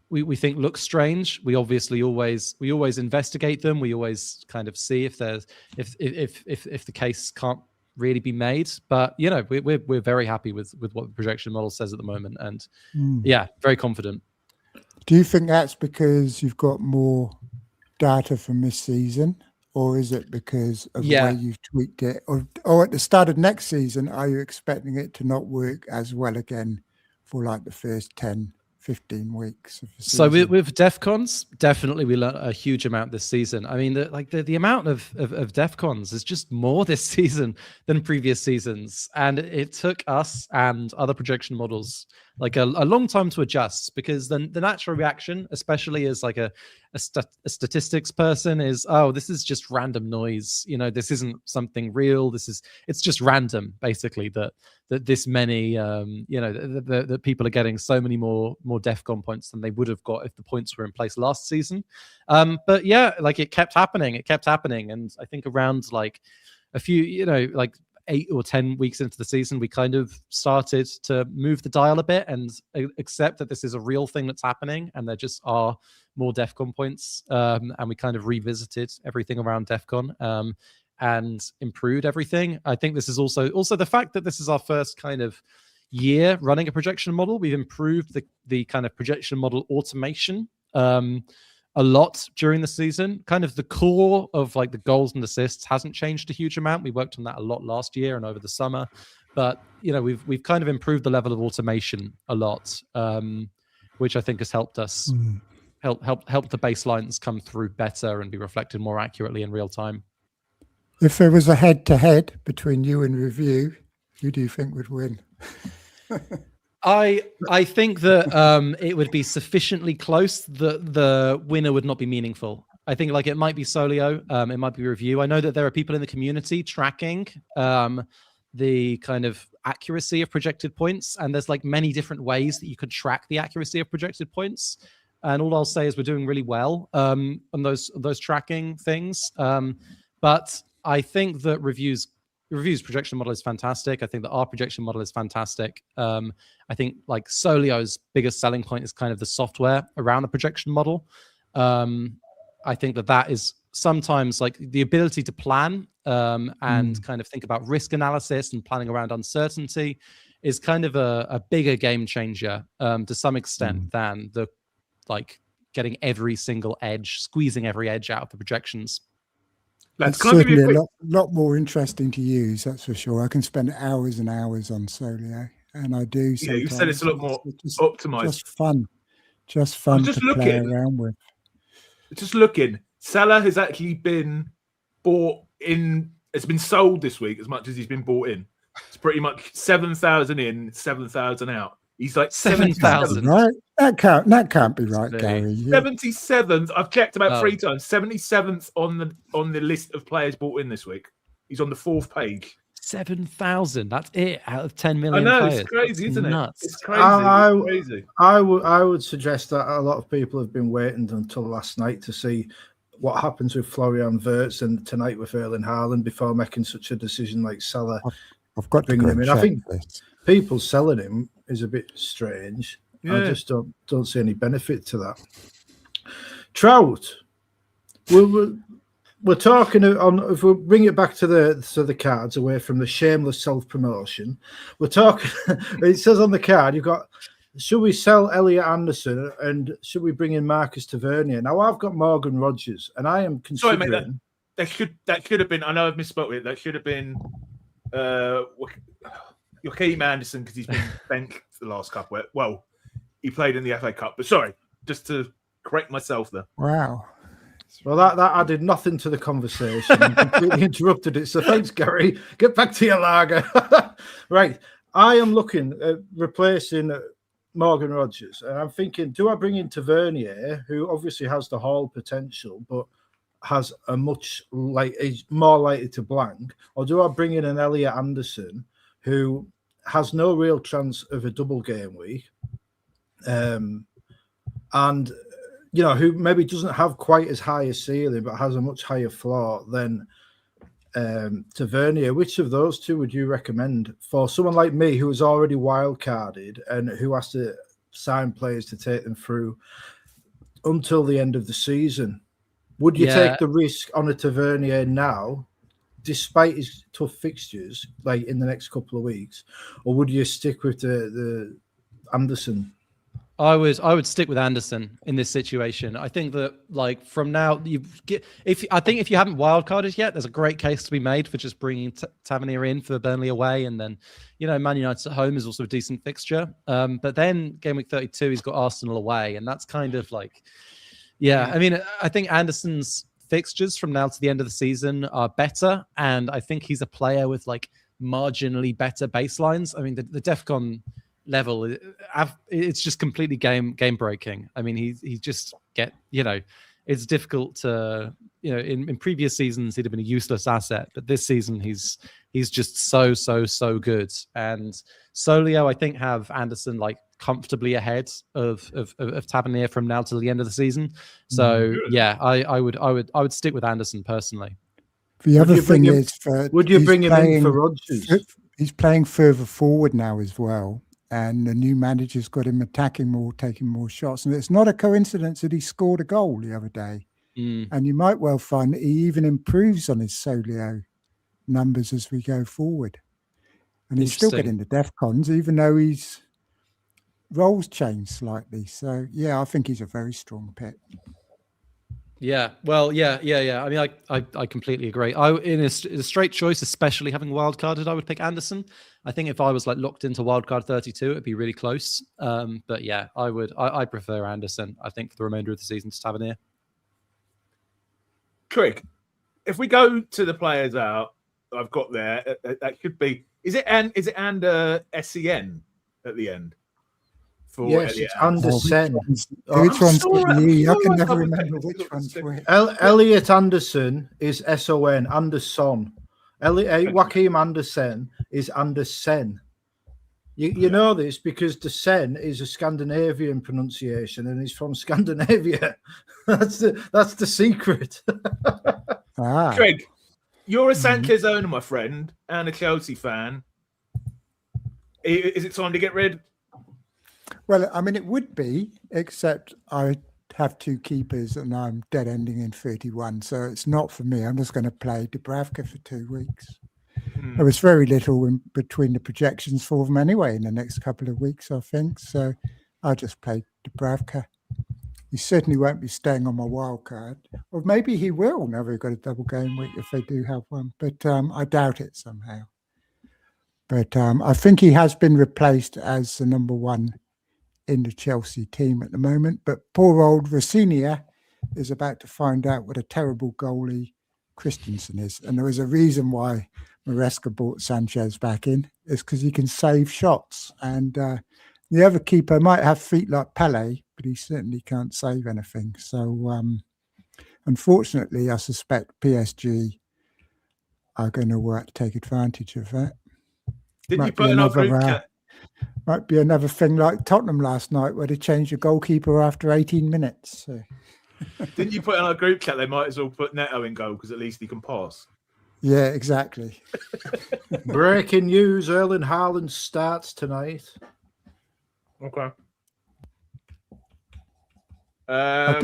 we think look strange, we obviously always investigate them. We always kind of see if the case can't really be made. But we're very happy with what the projection model says at the moment, and very confident. Do you think that's because you've got more data from this season, or is it because of the way you've tweaked it, or at the start of next season are you expecting it to not work as well again for like the first 10-15 weeks of the season? So with DEFCONs, definitely we learned a huge amount this season. I mean, the amount of DEFCONs is just more this season than previous seasons. And it took us and other projection models like a long time to adjust, because the natural reaction, especially as like a statistics person, is, oh, this is just random noise. This isn't something real. It's just random, basically, that this many, that people are getting so many more DEFCON points than they would have got if the points were in place last season. But yeah, like it kept happening. And I think around like a few, like 8 or 10 weeks into the season, we kind of started to move the dial a bit and accept that this is a real thing that's happening, and there just are more DEFCON points. And we kind of revisited everything around DEFCON and improved everything. I think this is also the fact that this is our first kind of year running a projection model. We've improved the kind of projection model automation a lot during the season. Kind of the core of like the goals and assists hasn't changed a huge amount. We worked on that a lot last year and over the summer, but we've kind of improved the level of automation a lot, which I think has helped us help the baselines come through better and be reflected more accurately in real time. If there was a head-to-head between you and Review, who do you think would win? I think that it would be sufficiently close that the winner would not be meaningful. I think like it might be Solio, it might be Review. I know that there are people in the community tracking the kind of accuracy of projected points, and there's like many different ways that you could track the accuracy of projected points. And all I'll say is we're doing really well on those tracking things. But I think that Review's projection model is fantastic. I think that our projection model is fantastic. I think like Solio's biggest selling point is kind of the software around the projection model. I think that is sometimes like the ability to plan and kind of think about risk analysis and planning around uncertainty is kind of a bigger game changer to some extent than the like getting every single edge, squeezing every edge out of the projections. It's certainly a lot more interesting to use, that's for sure. I can spend hours and hours on Solio, and I do. Yeah, you said it's a lot more optimized. Just fun to play around with. Just looking, Salah has actually been bought in. It's been sold this week as much as he's been bought in. It's pretty much 7,000 in, 7,000 out. He's like 7,000. Right? That can't be right, Gary. 77th. I've checked about 3 times. 77th on the list of players bought in this week. He's on the 4th page. 7,000. That's it out of 10 million. I know, players. it's crazy, isn't it? Nuts. It's crazy. I would suggest that a lot of people have been waiting until last night to see what happens with Florian Wirtz and tonight with Erling Haaland before making such a decision like Salah. I've got to bring him in. I think this. People selling him is a bit strange. Yeah. I just don't see any benefit to that. Trout. We're talking on, if we bring it back to the cards, away from the shameless self-promotion, we're talking, it says on the card, you've got, should we sell Elliot Andersen and should we bring in Marcus Tavernier? Now I've got Morgan Rogers and I am considering... Sorry, mate, that should have been, I know I've misspoke it, that should have been Joachim Andersen, because he's been benched the last couple. Well, he played in the FA Cup, but sorry, just to correct myself there. Wow. Well, that added nothing to the conversation and completely interrupted it. So thanks, Gary. Get back to your lager. Right. I am looking at replacing Morgan Rogers. And I'm thinking, do I bring in Tavernier, who obviously has the Hall potential, but has a much is more likely to blank? Or do I bring in an Elliot Andersen, who has no real chance of a double game week? And who maybe doesn't have quite as high a ceiling, but has a much higher floor than Tavernier. Which of those two would you recommend for someone like me who is already wildcarded and who has to sign players to take them through until the end of the season? Would you take the risk on a Tavernier now, despite his tough fixtures, like in the next couple of weeks, or would you stick with the Andersen? I would stick with Andersen in this situation. I think that like from now if you haven't wildcarded yet, there's a great case to be made for just bringing Tavernier in for Burnley away, and then Man United at home is also a decent fixture. But then game week 32, he's got Arsenal away, and that's kind of like, I mean, I think Andersen's fixtures from now to the end of the season are better, and I think he's a player with like marginally better baselines. I mean, the DEFCON level, it's just completely game breaking. I mean, he just it's difficult to, in previous seasons he'd have been a useless asset, but this season he's just so good. And Solio, I think, have Andersen like comfortably ahead of Tavernier from now till the end of the season. So yeah, I would stick with Andersen personally. The other thing is, would you bring him in for Rodgers? He's playing further forward now as well, and the new manager's got him attacking more, taking more shots. And it's not a coincidence that he scored a goal the other day. And you might well find that he even improves on his Solio numbers as we go forward. And he's still getting the DEFCONs, even though his roles changed slightly. So yeah, I think he's a very strong pick. Yeah, well, yeah. I mean, I completely agree. In a straight choice, especially having wildcarded, I would pick Andersen. I think if I was like locked into wildcard 32, it'd be really close. But yeah, I prefer Andersen, I think, for the remainder of the season to Tavernier. Trig, if we go to the players out I've got there, that could be. Is it under SEN at the end? Yes, it's Andersen. Which one's you? I can never remember which one's which. Elliot Andersen is SON, Anderson. Joachim Andersen is Andersen. You know this because the Sen is a Scandinavian pronunciation and he's from Scandinavia. That's the secret. Trig, you're a Sanchez owner, my friend, and a Chelsea fan. Is it time to get rid? Well, I mean, it would be, except I have two keepers and I'm dead ending in 31. So it's not for me. I'm just going to play Dubravka for 2 weeks. There was very little in between the projections for them anyway in the next couple of weeks, I think. So I'll just play Dubravka. He certainly won't be staying on my wild card. Or maybe he will now they've got a double game week if they do have one. But I doubt it somehow. But I think he has been replaced as the number one in the Chelsea team at the moment. But poor old Rossinia is about to find out what a terrible goalie Christensen is. And there was a reason why Maresca brought Sanchez back in. It's because he can save shots. And the other keeper might have feet like Pele, but he certainly can't save anything. So unfortunately, I suspect PSG are going to take advantage of that. Didn't you put in our group chat? Might be another thing like Tottenham last night where they changed the goalkeeper after 18 minutes. So. Didn't you put in our group chat they might as well put Neto in goal because at least he can pass? Yeah, exactly. Breaking news, Erling Haaland starts tonight. Okay. I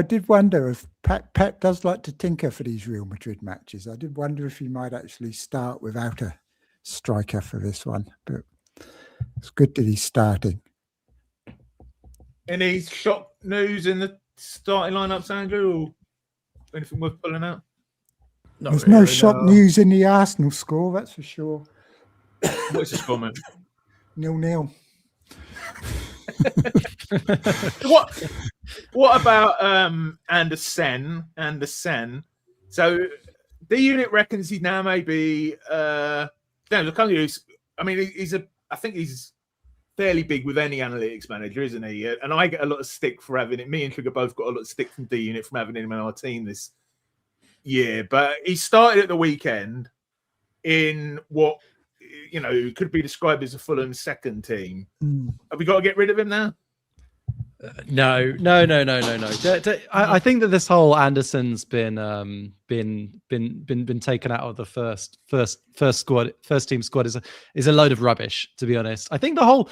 did wonder if Pep does like to tinker for these Real Madrid matches. I did wonder if he might actually start without a striker for this one, but it's good that he's starting. Any shock news in the starting lineups, Andrew, or anything worth pulling out? There's no shock news in the Arsenal score, that's for sure. What's the score, man? 0-0. What about Andersen? So the unit reckons he now may be I mean, I think he's fairly big with any analytics manager, isn't he? And I get a lot of stick for having it. Me and Trigger both got a lot of stick from D Unit from having him in our team this year. But he started at the weekend in what could be described as a Fulham second team. Have we got to get rid of him now? No. I think that this whole Andersen's been taken out of the first team squad is a load of rubbish, to be honest. I think the whole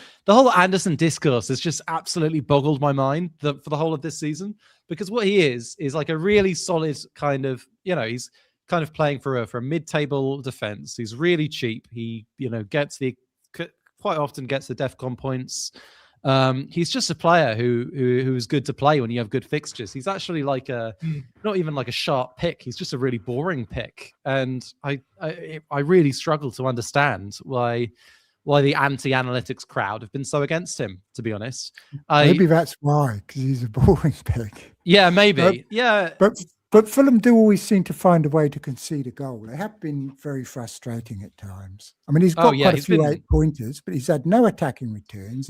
Andersen discourse has just absolutely boggled my mind for the whole of this season, because what he is like a really solid kind of, he's kind of playing for a mid-table defense. He's really cheap. He quite often gets the DEFCON points. He's just a player who's good to play when you have good fixtures. He's actually like not even like a sharp pick. He's just a really boring pick. And I really struggle to understand why the anti-analytics crowd have been so against him, to be honest. Maybe that's why, because he's a boring pick. Yeah, maybe. Yeah. But But Fulham do always seem to find a way to concede a goal. They have been very frustrating at times. I mean, he's got quite a few 8-pointers, but he's had no attacking returns.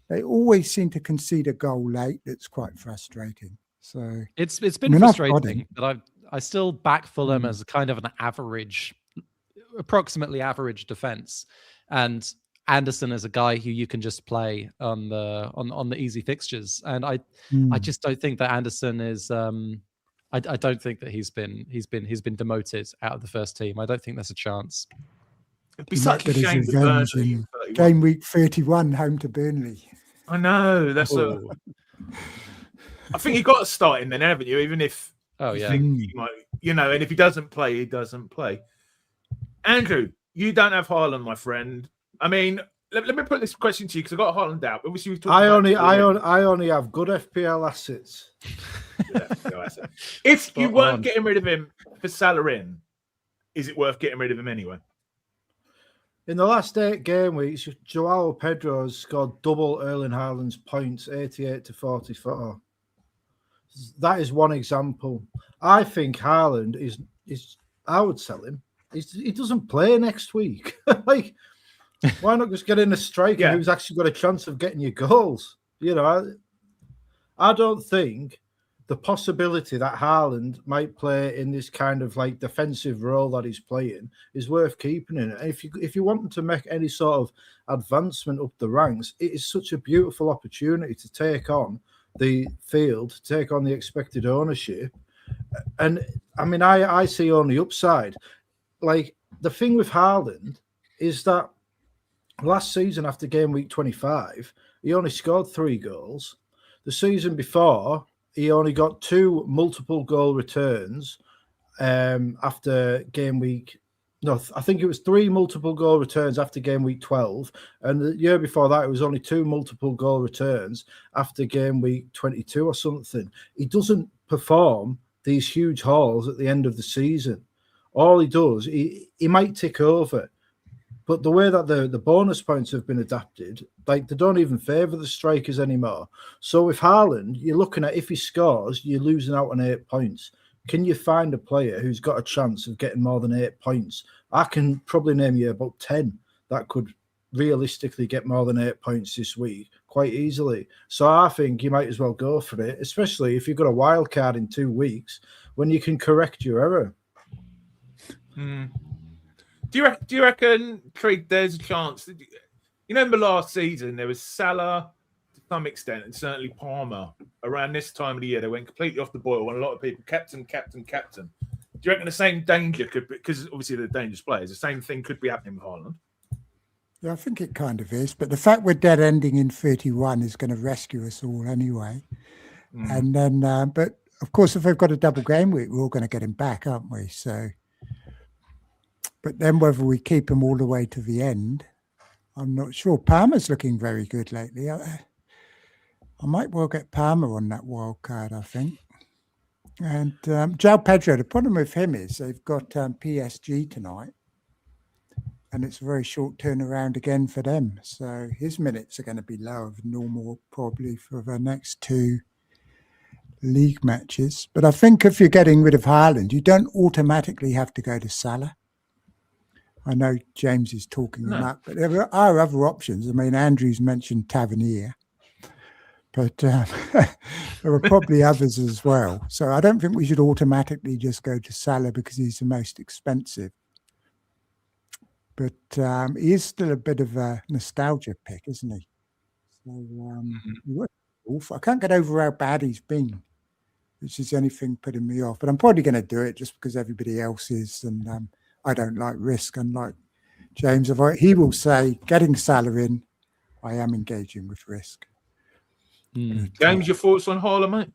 They always seem to concede a goal late. That's quite frustrating. So it's been frustrating, but I still back Fulham as a kind of an average, approximately average defense, and Andersen is a guy who you can just play on the easy fixtures, and I just don't think that Andersen is. I don't think that he's been demoted out of the first team. I don't think there's a chance. It'd be such a shame for Burnley. Game week 31, home to Burnley. I know that's I think you got to start him then, haven't you? Even if you think he might, and if he doesn't play, he doesn't play. Andrew, you don't have Haaland, my friend. I mean, let me put this question to you because I got Haaland out. Obviously, I only have good FPL assets. If you weren't getting rid of him for Salah in, is it worth getting rid of him anyway? In the last 8 game weeks, Joao Pedro has scored double Erling Haaland's points, 88 to 44. That is one example. I think Haaland is. I would sell him. He doesn't play next week. Like, why not just get in a striker who's actually got a chance of getting you goals? I don't think the possibility that Haaland might play in this kind of like defensive role that he's playing is worth keeping in. And if you want to make any sort of advancement up the ranks, it is such a beautiful opportunity to take on the field, to take on the expected ownership. And I mean, I see only upside. Like, the thing with Haaland is that last season after game week 25, he only scored 3 goals. The season before, he only got 2 multiple goal returns after game week. No, I think it was 3 multiple goal returns after game week 12. And the year before that, it was only 2 multiple goal returns after game week 22 or something. He doesn't perform these huge hauls at the end of the season. All he does, he might tick over. But the way that the bonus points have been adapted, like, they don't even favour the strikers anymore. So with Haaland, you're looking at, if he scores, you're losing out on 8 points. Can you find a player who's got a chance of getting more than 8 points? I can probably name you about 10 that could realistically get more than 8 points this week quite easily. So I think you might as well go for it, especially if you've got a wild card in 2 weeks when you can correct your error. Do you reckon, Trig, there's a chance? In the last season, there was Salah to some extent, and certainly Palmer. Around this time of the year, they went completely off the boil, and a lot of people, captain. Do you reckon the same danger could be, because obviously they're dangerous players, the same thing could be happening with Haaland? Yeah, I think it kind of is. But the fact we're dead ending in 31 is going to rescue us all anyway. And then, but of course, if we've got a double game week, we're all going to get him back, aren't we? So, but then whether we keep him all the way to the end, I'm not sure. Palmer's looking very good lately. I might well get Palmer on that wild card, I think. And Joao Pedro, the problem with him is they've got PSG tonight, and it's a very short turnaround again for them. So his minutes are going to be lower than normal probably for the next 2 league matches. But I think if you're getting rid of Haaland, you don't automatically have to go to Salah. I know James is talking him up, but there are other options. I mean, Andrew's mentioned Tavernier, but there are probably others as well. So I don't think we should automatically just go to Salah because he's the most expensive. But he is still a bit of a nostalgia pick, isn't he? So I can't get over how bad he's been, which is anything putting me off. But I'm probably going to do it just because everybody else is, and I don't like risk, unlike James. He will say, getting Salah in, I am engaging with risk. James, your thoughts on Haaland, mate?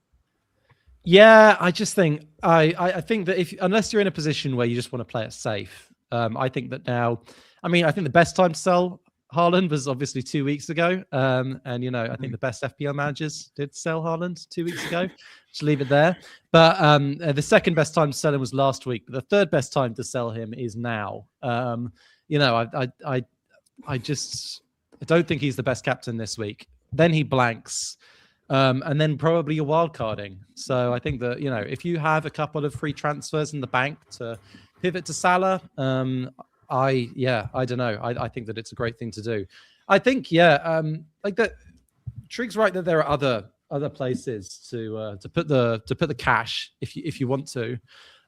Yeah, I just think I think that unless you're in a position where you just want to play it safe, I think that now, I think the best time to sell Haaland was obviously 2 weeks ago. And, I think the best FPL managers did sell Haaland 2 weeks ago. Just leave it there. But the second best time to sell him was last week. But the third best time to sell him is now. I don't think he's the best captain this week. Then he blanks. and then probably your wild carding. So I think that, if you have a couple of free transfers in the bank to pivot to Salah, I don't know. I think that it's a great thing to do. I think, like that. Trig's right that there are other places to put the cash if you want to.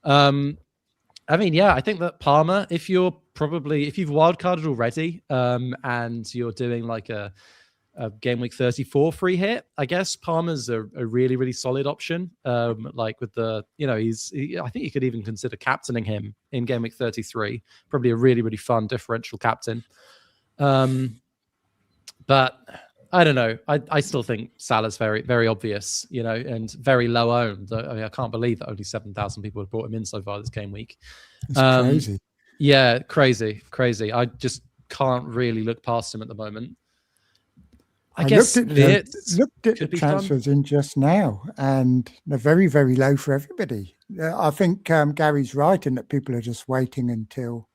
I think that Palmer, if you've wildcarded already, and you're doing like a game week 34 free hit, I guess Palmer's a really, really solid option. Like with the, I think you could even consider captaining him in game week 33. Probably a really, really fun differential captain. But I don't know. I still think Salah's very, very obvious, and very low owned. I can't believe that only 7,000 people have brought him in so far this game week. It's crazy. Yeah, crazy. I just can't really look past him at the moment. I guess looked at the transfers in just now, and they're very, very low for everybody. I think Gary's right in that people are just waiting until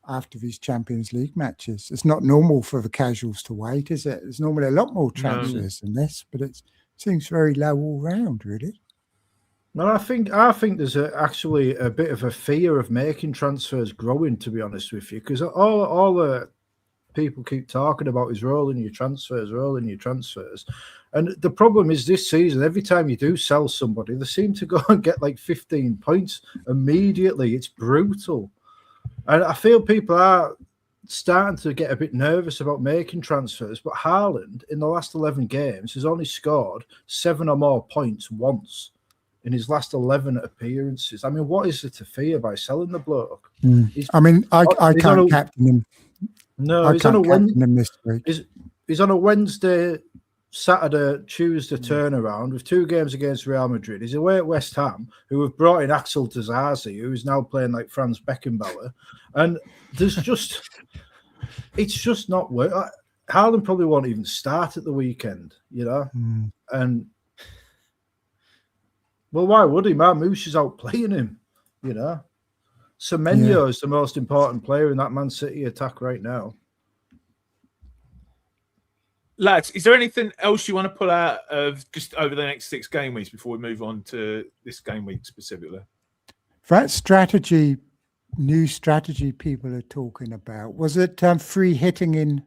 after these Champions League matches. It's not normal for the casuals to wait, is it? There's normally a lot more transfers than this, but it seems very low all round, really. No, I think there's actually a bit of a fear of making transfers growing, to be honest with you, because all the people keep talking about is rolling your transfers. And the problem is this season, every time you do sell somebody, they seem to go and get like 15 points immediately. It's brutal. And I feel people are starting to get a bit nervous about making transfers. But Haaland, in the last 11 games, has only scored 7 or more points once in his last 11 appearances. I mean, what is there to fear by selling the bloke? I can't captain him. No, he's on a Wednesday. He's on a Wednesday, Saturday, Tuesday turnaround with 2 games against Real Madrid. He's away at West Ham, who have brought in Axel Tazazi, who is now playing like Franz Beckenbauer. And there's just, it's just not work. Haaland probably won't even start at the weekend, And, well, why would he? Marmouche is out playing him, Semenyo is the most important player in that Man City attack right now. Lads, is there anything else you want to pull out of just over the next 6 game weeks before we move on to this game week specifically? That strategy, new strategy people are talking about, was it free hitting in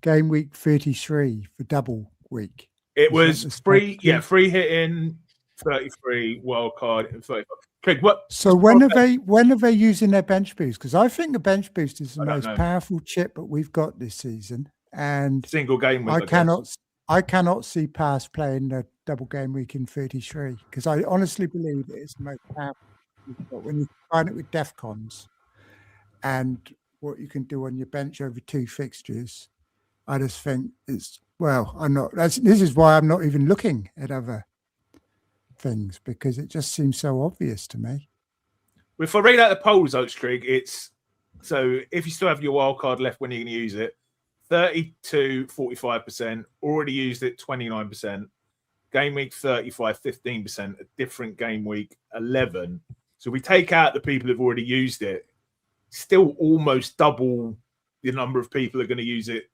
game week 33 for double week? It was free hitting 33, wildcard and 35. Craig, what? So when are they using their bench boost? Because I think the bench boost is the most powerful chip that we've got this season. And single game week, I cannot see Pass playing the double game week in 33 because I honestly believe it's the most powerful you've got when you combine it with DEFCONs and what you can do on your bench over 2 fixtures. I just think this is why I'm not even looking at other things, because it just seems so obvious to me. If I read out the poll results, Trig, it's so if you still have your wild card left, when are you going to use it? 32, 45%, already used it 29%, game week 35, 15%, a different game week 11. So we take out the people who've already used it, still almost double the number of people are going to use it.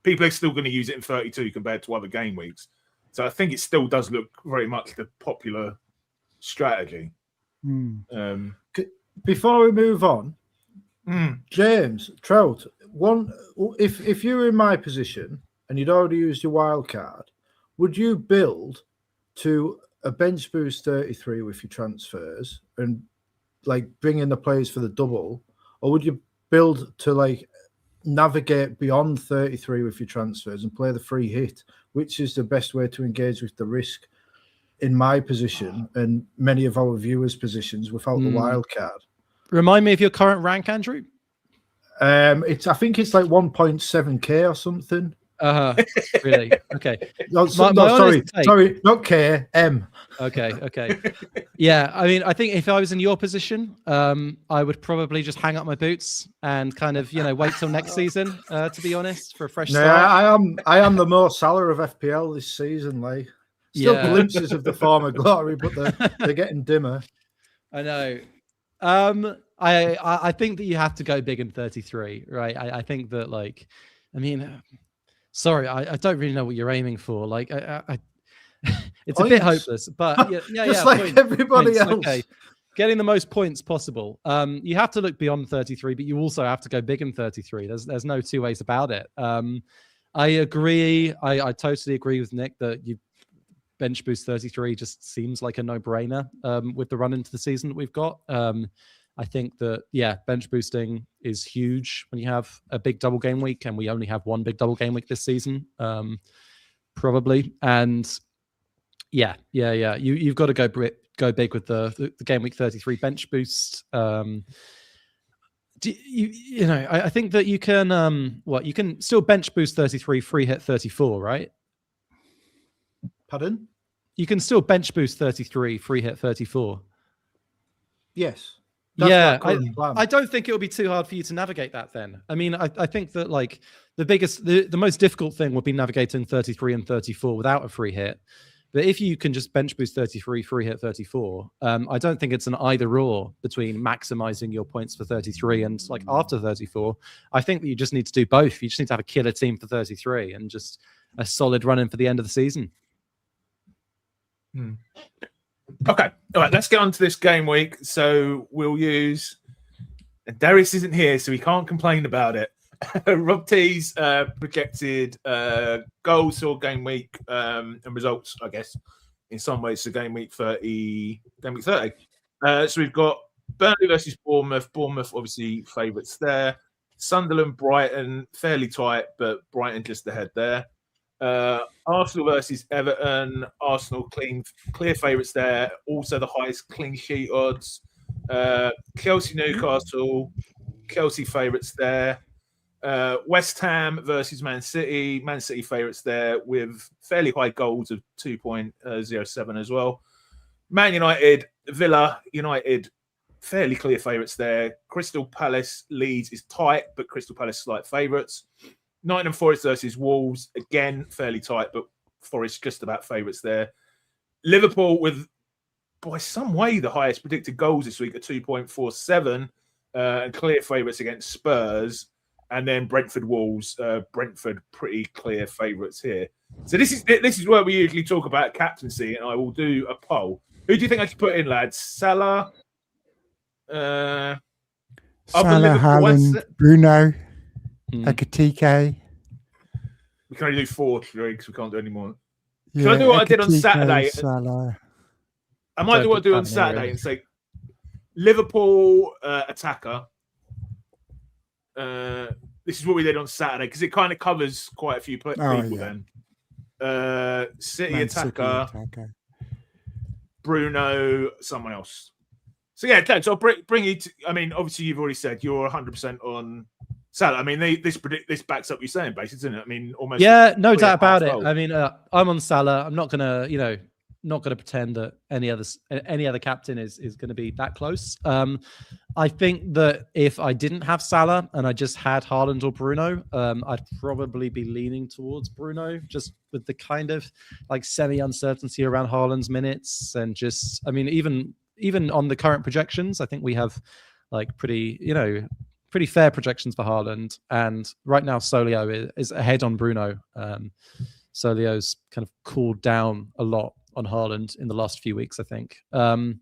People are still going to use it in 32 compared to other game weeks. So I think it still does look very much the popular strategy. Before we move on, James, Trout, if you were in my position and you'd already used your wild card, would you build to a bench boost 33 with your transfers and like bring in the players for the double, or would you build to like navigate beyond 33 with your transfers and play the free hit? Which is the best way to engage with the risk in my position and many of our viewers' positions without the wild card? Remind me of your current rank, Andrew. I think it's like 1.7k or something. Really? Okay. Sorry, not K, M. Okay. Yeah, I mean, I think if I was in your position, I would probably just hang up my boots and kind of, wait till next season, to be honest, for a fresh start. I am the more Salah of FPL this season, like. Still glimpses of the former glory, but they're getting dimmer. I know. I think that you have to go big in 33, right? I think that, like, I mean, Sorry, I don't really know what you're aiming for. Like, it's a Points. bit hopeless, but Just like points, everybody else. Okay, getting the most points possible. You have to look beyond 33, but you also have to go big in 33. There's no two ways about it. I agree. I totally agree with Nick that you bench boost 33 just seems like a no-brainer with the run into the season that we've got. I think that, bench boosting is huge when you have a big double game week, and we only have one big double game week this season, probably. And you've got to go big with the game week 33 bench boost. I think that you can, you can still bench boost 33, free hit 34, right? Pardon? You can still bench boost 33, free hit 34. Yes. I don't think it will be too hard for you to navigate that then. I mean, I think that like the most difficult thing would be navigating 33 and 34 without a free hit. But if you can just bench boost 33, free hit 34, I don't think it's an either or between maximizing your points for 33 and like after 34. I think that you just need to do both. You just need to have a killer team for 33 and just a solid run in for the end of the season. Okay, all right, let's get on to this game week. So we'll use, and Darius isn't here, so he can't complain about it. Rob T's projected goals for game week and results, I guess, in some ways, so game week 30. So we've got Burnley versus Bournemouth. Bournemouth, obviously, favourites there. Sunderland, Brighton, fairly tight, but Brighton just ahead there. Arsenal versus Everton. Arsenal clear favourites there. Also the highest clean sheet odds. Chelsea, Newcastle. Chelsea favourites there. West Ham versus Man City. Man City favourites there with fairly high goals of 2.07 as well. Man United, Villa, United, fairly clear favourites there. Crystal Palace, Leeds is tight, but Crystal Palace slight favourites. Nottingham Forest versus Wolves, again, fairly tight, but Forest just about favourites there. Liverpool with, by some way, the highest predicted goals this week at 2.47, and clear favourites against Spurs. And then Brentford Wolves, Brentford pretty clear favourites here. So this is where we usually talk about captaincy, and I will do a poll. Who do you think I should put in, lads? Salah, Haaland, Bruno, Ekitike. We can only do 4 because we can't do any more. Should I do what I did on Saturday? Salah. I might do what I do on Saturday and say Liverpool attacker. This is what we did on Saturday because it kind of covers quite a few people then. City attacker, Bruno, someone else. So yeah, so I'll bring you to, I mean, obviously you've already said you're 100% on Salah. I mean, this backs up what you're saying, basically, doesn't it? I mean, almost. Yeah, no doubt about it. I mean, I'm on Salah. I'm not gonna, not gonna pretend that any other captain is gonna be that close. I think that if I didn't have Salah and I just had Haaland or Bruno, I'd probably be leaning towards Bruno, just with the kind of like semi-uncertainty around Haaland's minutes, and just, I mean, even on the current projections, I think we have like pretty fair projections for Haaland. And right now, Solio is ahead on Bruno. Solio's kind of cooled down a lot on Haaland in the last few weeks, I think. I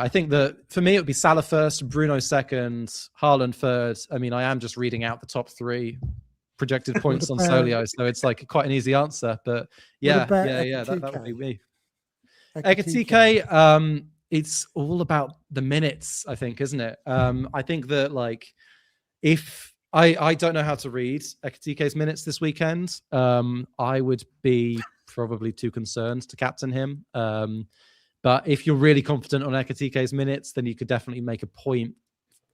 think that for me, it would be Salah first, Bruno second, Haaland third. I mean, I am just reading out the top 3 projected points on Solio, so it's like quite an easy answer. But that would be me. Ekitike, it's all about the minutes, I think, isn't it? I think that like if I don't know how to read Ekitike's minutes this weekend, I would be probably too concerned to captain him. But if you're really confident on Ekitike's minutes, then you could definitely make a point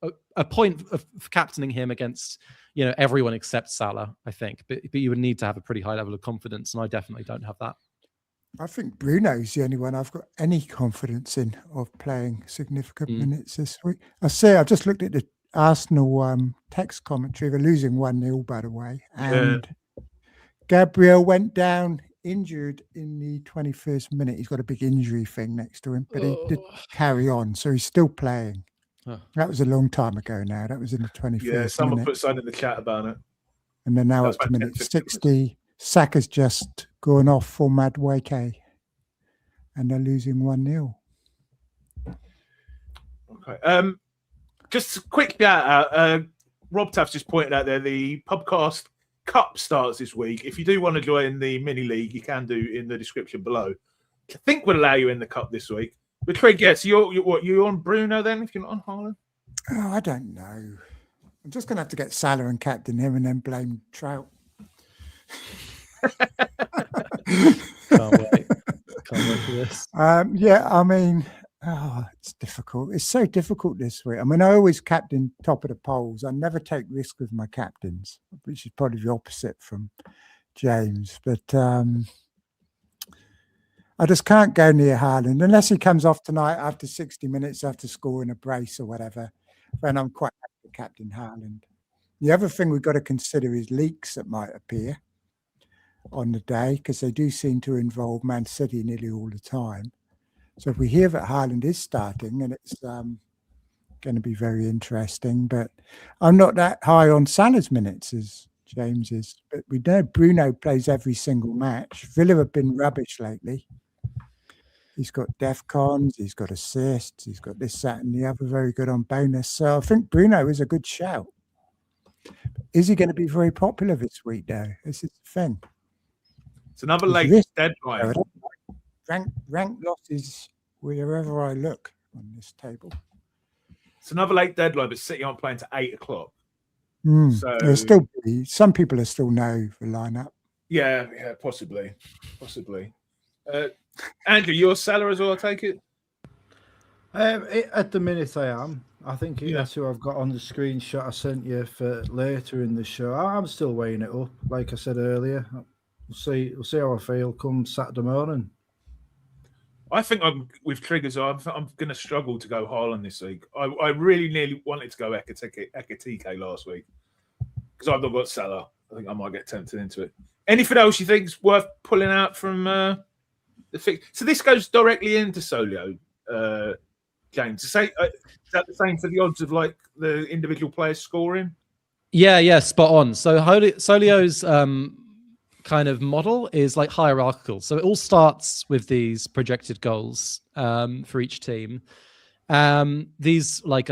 of captaining him against everyone except Salah, I think. But you would need to have a pretty high level of confidence, and I definitely don't have that. I think Bruno's the only one I've got any confidence in of playing significant minutes this week. I've just looked at the Arsenal text commentary. They're losing 1-0, by the way. And Gabriel went down injured in the 21st minute. He's got a big injury thing next to him, but he did carry on. So he's still playing. That was a long time ago now. That was in the 21st minute. Someone put something in the chat about it. And they're now That's up to about 10, minute 15 60. Saka's just gone off for Madueke, and they're losing 1-0. Okay. Just a quick shout out. Rob Taft's just pointed out there the Pubcast Cup starts this week. If you do want to join the mini league, you can do in the description below. I think we'll allow you in the cup this week. But Trig, yes, you're on Bruno then if you're not on Haaland? Oh, I don't know. I'm just going to have to get Salah and captain him and then blame Trout. Can't wait. Can't wait for this. Yeah, I mean, it's difficult. It's so difficult this week. I mean, I always captain top of the polls. I never take risks with my captains, which is probably the opposite from James. But I just can't go near Haaland unless he comes off tonight after 60 minutes after scoring a brace or whatever. Then I'm quite happy to captain Haaland. The other thing we've got to consider is leaks that might appear on the day, because they do seem to involve Man City nearly all the time. So if we hear that Haaland is starting, and it's going to be very interesting, but I'm not that high on Salah's minutes as James is. But we know Bruno plays every single match. Villa have been rubbish lately. He's got DEFCONs, he's got assists, he's got this, that, and the other, very good on bonus. So I think Bruno is a good shout. Is he going to be very popular this week, though? This is the thing. It's another late deadline. Rank losses wherever I look on this table. It's another late deadline, but City aren't playing to 8 o'clock. So there'll still be, some people are still know the lineup. Yeah, possibly. Andrew, you're Salah as well, I take it? At the minute I am. I think that's who I've got on the screenshot I sent you for later in the show. I'm still weighing it up, like I said earlier. We'll see how I feel come Saturday morning. I think I'm with triggers. I'm going to struggle to go Haaland this week. I really nearly wanted to go Ekatike last week because I've not got Salah. I think I might get tempted into it. Anything else you think is worth pulling out from the fix? So this goes directly into Solio, James. Is that the same for the odds of like the individual players scoring? Yeah, spot on. So Solio's kind of model is like hierarchical. So it all starts with these projected goals for each team. These like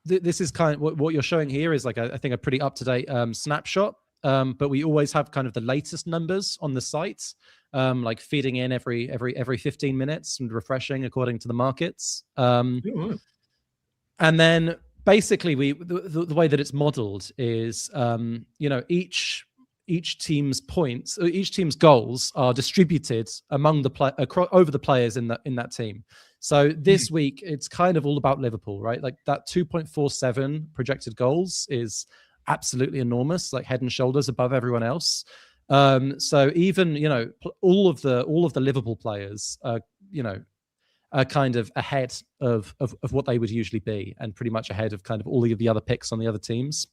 this is kind of what you're showing here is like I think a pretty up-to-date snapshot. But we always have kind of the latest numbers on the site, like feeding in every 15 minutes and refreshing according to the markets. And then basically the way that it's modeled is each team's points, each team's goals are distributed among over the players in that team. So this week it's kind of all about Liverpool, right? Like that 2.47 projected goals is absolutely enormous, like head and shoulders above everyone else. So even all of the Liverpool players are kind of ahead of what they would usually be, and pretty much ahead of kind of all of the other picks on the other teams.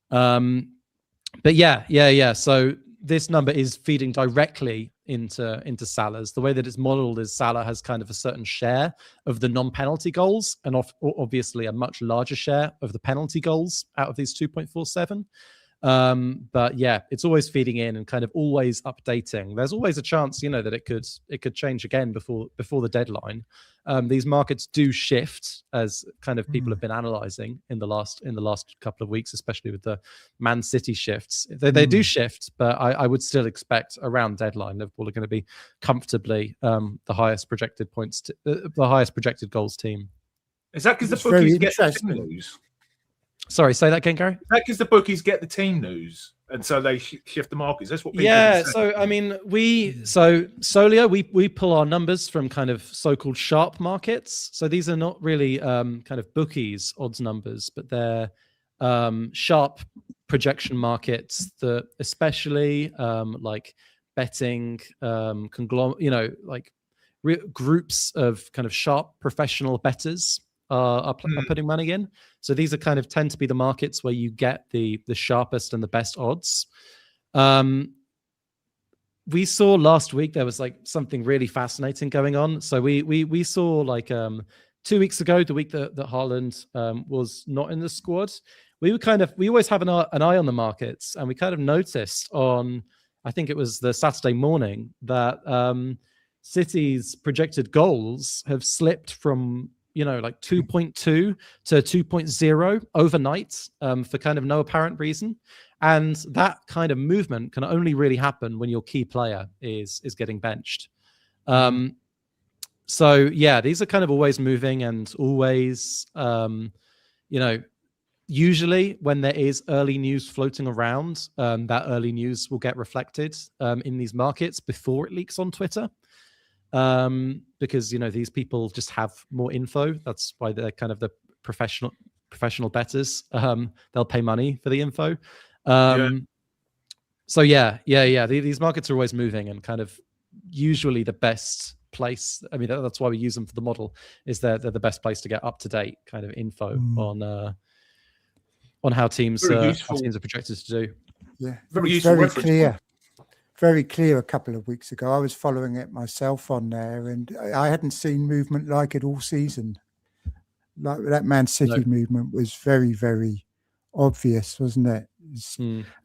But yeah. So this number is feeding directly into Salah's. The way that it's modeled is Salah has kind of a certain share of the non-penalty goals, and obviously a much larger share of the penalty goals out of these 2.47. But yeah, it's always feeding in and kind of always updating. There's always a chance, that it could change again before the deadline. These markets do shift, as kind of people have been analyzing in the last couple of weeks, especially with the Man City shifts. They do shift, but I would still expect around deadline Liverpool are going to be comfortably the highest projected the highest projected goals team. Is that because the bookies get the team news? Sorry, say that again, Gary. Is that because the bookies get the team news and so they shift the markets? That's what people say. So I mean, Solio, we pull our numbers from kind of so-called sharp markets. So these are not really kind of bookies odds numbers, but they're sharp projection markets that especially like betting like groups of kind of sharp professional bettors are putting money in. So these are kind of tend to be the markets where you get the sharpest and the best odds. We saw last week there was like something really fascinating going on. So we saw like 2 weeks ago, the week that Haaland was not in the squad, we always have an eye on the markets, and we kind of noticed on, I think it was the Saturday morning, that City's projected goals have slipped from, like 2.2 to 2.0 overnight for kind of no apparent reason. And that kind of movement can only really happen when your key player is getting benched. So yeah, these are kind of always moving and always, usually when there is early news floating around, that early news will get reflected in these markets before it leaks on Twitter. Because these people just have more info. That's why they're kind of the professional bettors. They'll pay money for the info. So yeah. These markets are always moving, and kind of usually the best place. I mean, that's why we use them for the model. Is they're the best place to get up to date kind of info on how teams are projected to do. Yeah, very clear. Very clear a couple of weeks ago. I was following it myself on there, and I hadn't seen movement like it all season. Like that Man City movement was very, very obvious, wasn't it?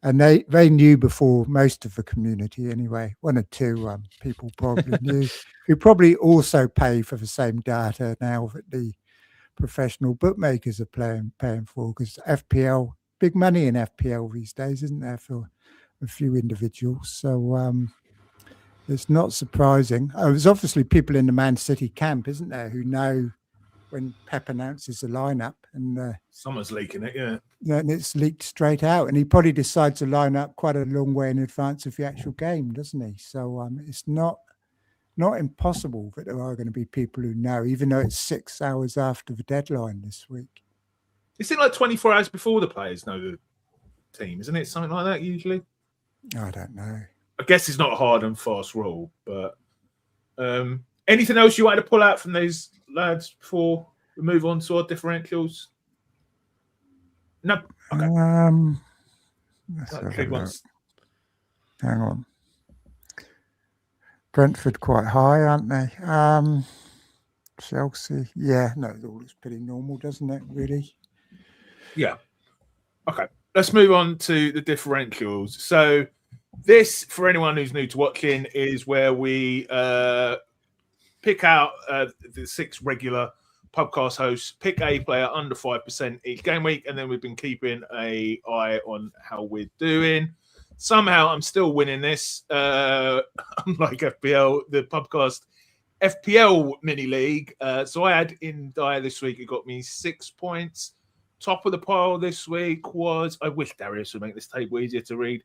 And they knew before most of the community anyway. One or two people probably knew, who probably also pay for the same data now that the professional bookmakers are paying for, because FPL, big money in FPL these days, isn't there, for a few individuals? So it's not surprising. There's obviously people in the Man City camp, isn't there, who know when Pep announces the lineup, and someone's leaking it, yeah. And it's leaked straight out, and he probably decides to line up quite a long way in advance of the actual game, doesn't he? So it's not impossible that there are going to be people who know, even though it's 6 hours after the deadline this week. Is it like 24 hours before the players know the team? Isn't it something like that usually? I don't know. I guess it's not a hard and fast rule, but anything else you wanted to pull out from these lads before we move on to our differentials? No. Okay. Hang on. Brentford quite high, aren't they? Chelsea, yeah, no, it all looks pretty normal, doesn't it? Really? Yeah. Okay. Let's move on to the differentials. So this, for anyone who's new to watching, is where we pick out the 6 regular podcast hosts, pick a player under 5% each game week, and then we've been keeping an eye on how we're doing. Somehow I'm still winning this, unlike FPL, the Pubcast FPL mini league. So I had in Dyer this week, it got me 6 points. Top of the pile this week was, I wish Darius would make this table easier to read,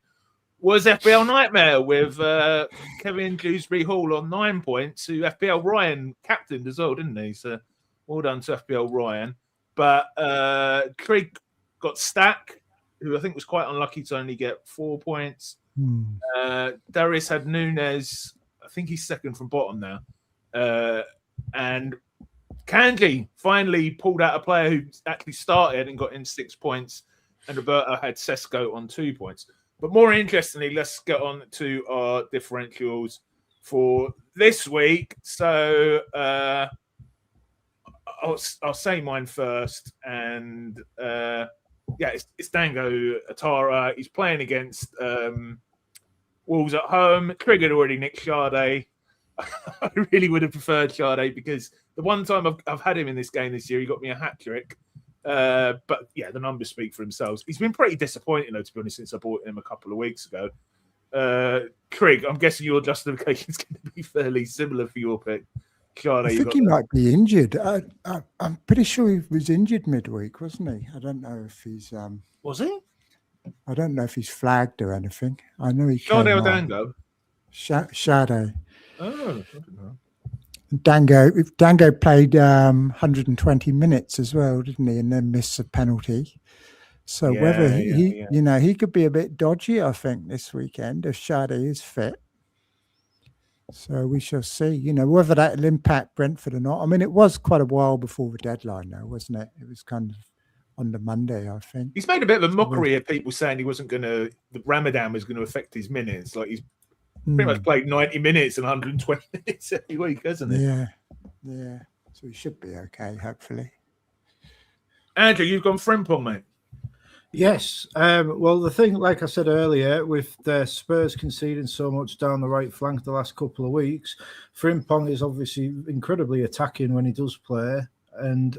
was FPL Nightmare with Kevin Dewsbury Hall on 9 points, who FPL Ryan captained as well, didn't he? So well done to FPL Ryan. But Trig got Stack, who I think was quite unlucky to only get 4 points. Darius had Nunes, I think he's second from bottom now. And Kanji finally pulled out a player who actually started and got in 6 points. And Roberto had Sesko on 2 points. But more interestingly, let's get on to our differentials for this week. So I'll say mine first. And it's Dango Atara. He's playing against Wolves at home. Trig had already nicked Sade. I really would have preferred Sade, because the one time I've had him in this game this year, he got me a hat trick. But yeah, the numbers speak for themselves. He's been pretty disappointing, though, to be honest, since I bought him a couple of weeks ago. Trig, I'm guessing your justification is going to be fairly similar for your pick. Sade, I think he might be injured. I'm pretty sure he was injured midweek, wasn't he? I don't know if he's. Was he? I don't know if he's flagged or anything. I know he. Sade or Dango? Sade. Oh, I don't know. Dango played 120 minutes as well, didn't he? And then missed a penalty. So whether he could be a bit dodgy, I think, this weekend if Sade is fit. So we shall see, whether that'll impact Brentford or not. I mean, it was quite a while before the deadline, though, wasn't it? It was kind of on the Monday, I think. He's made a bit of a mockery of people saying he wasn't going to, the Ramadan was going to affect his minutes. Like he's pretty much played 90 minutes and 120 minutes every week, hasn't he? Yeah. So he should be okay, hopefully. Andrew, you've gone Frimpong, mate. Yes. Well, the thing, like I said earlier, with the Spurs conceding so much down the right flank the last couple of weeks, Frimpong is obviously incredibly attacking when he does play, and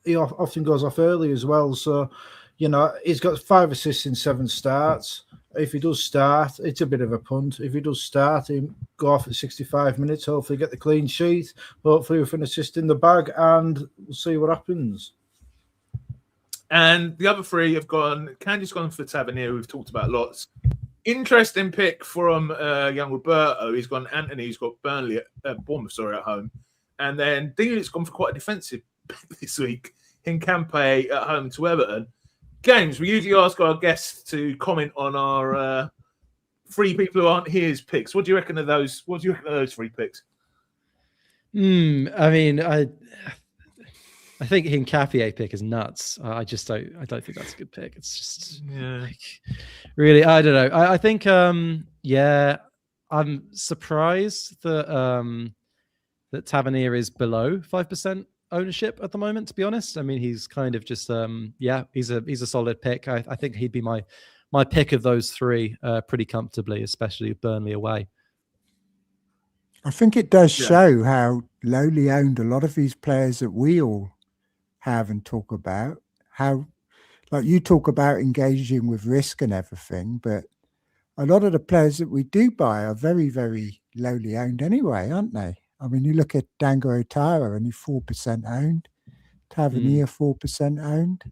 he often goes off early as well. So, he's got 5 assists in 7 starts. If he does start, it's a bit of a punt. If he does start, he'll go off at 65 minutes, hopefully get the clean sheet, hopefully with an assist in the bag, and we'll see what happens. And the other 3 have gone. Candy's gone for Tavernier. We've talked about lots. Interesting pick from young Roberto. He's gone Anthony. He's got Bournemouth at home. And then Dean's gone for quite a defensive pick this week. Hincampe at home to Everton. James, we usually ask our guests to comment on our 3 people who aren't here's picks. What do you reckon of those? What do you reckon of those 3 picks? I mean, I think Hincapie pick is nuts. I don't think that's a good pick. It's just really, I don't know. I think I'm surprised that that Tavernier is below 5% ownership at the moment, to be honest. I mean, he's kind of just he's a solid pick. I think he'd be my pick of those 3 pretty comfortably, especially Burnley away. I think it does show how lowly owned a lot of these players that we all have and talk about, how, like, you talk about engaging with risk and everything, but a lot of the players that we do buy are very, very lowly owned anyway, aren't they? I mean, you look at Dango Otara, only 4% owned. Tavernier, 4% owned.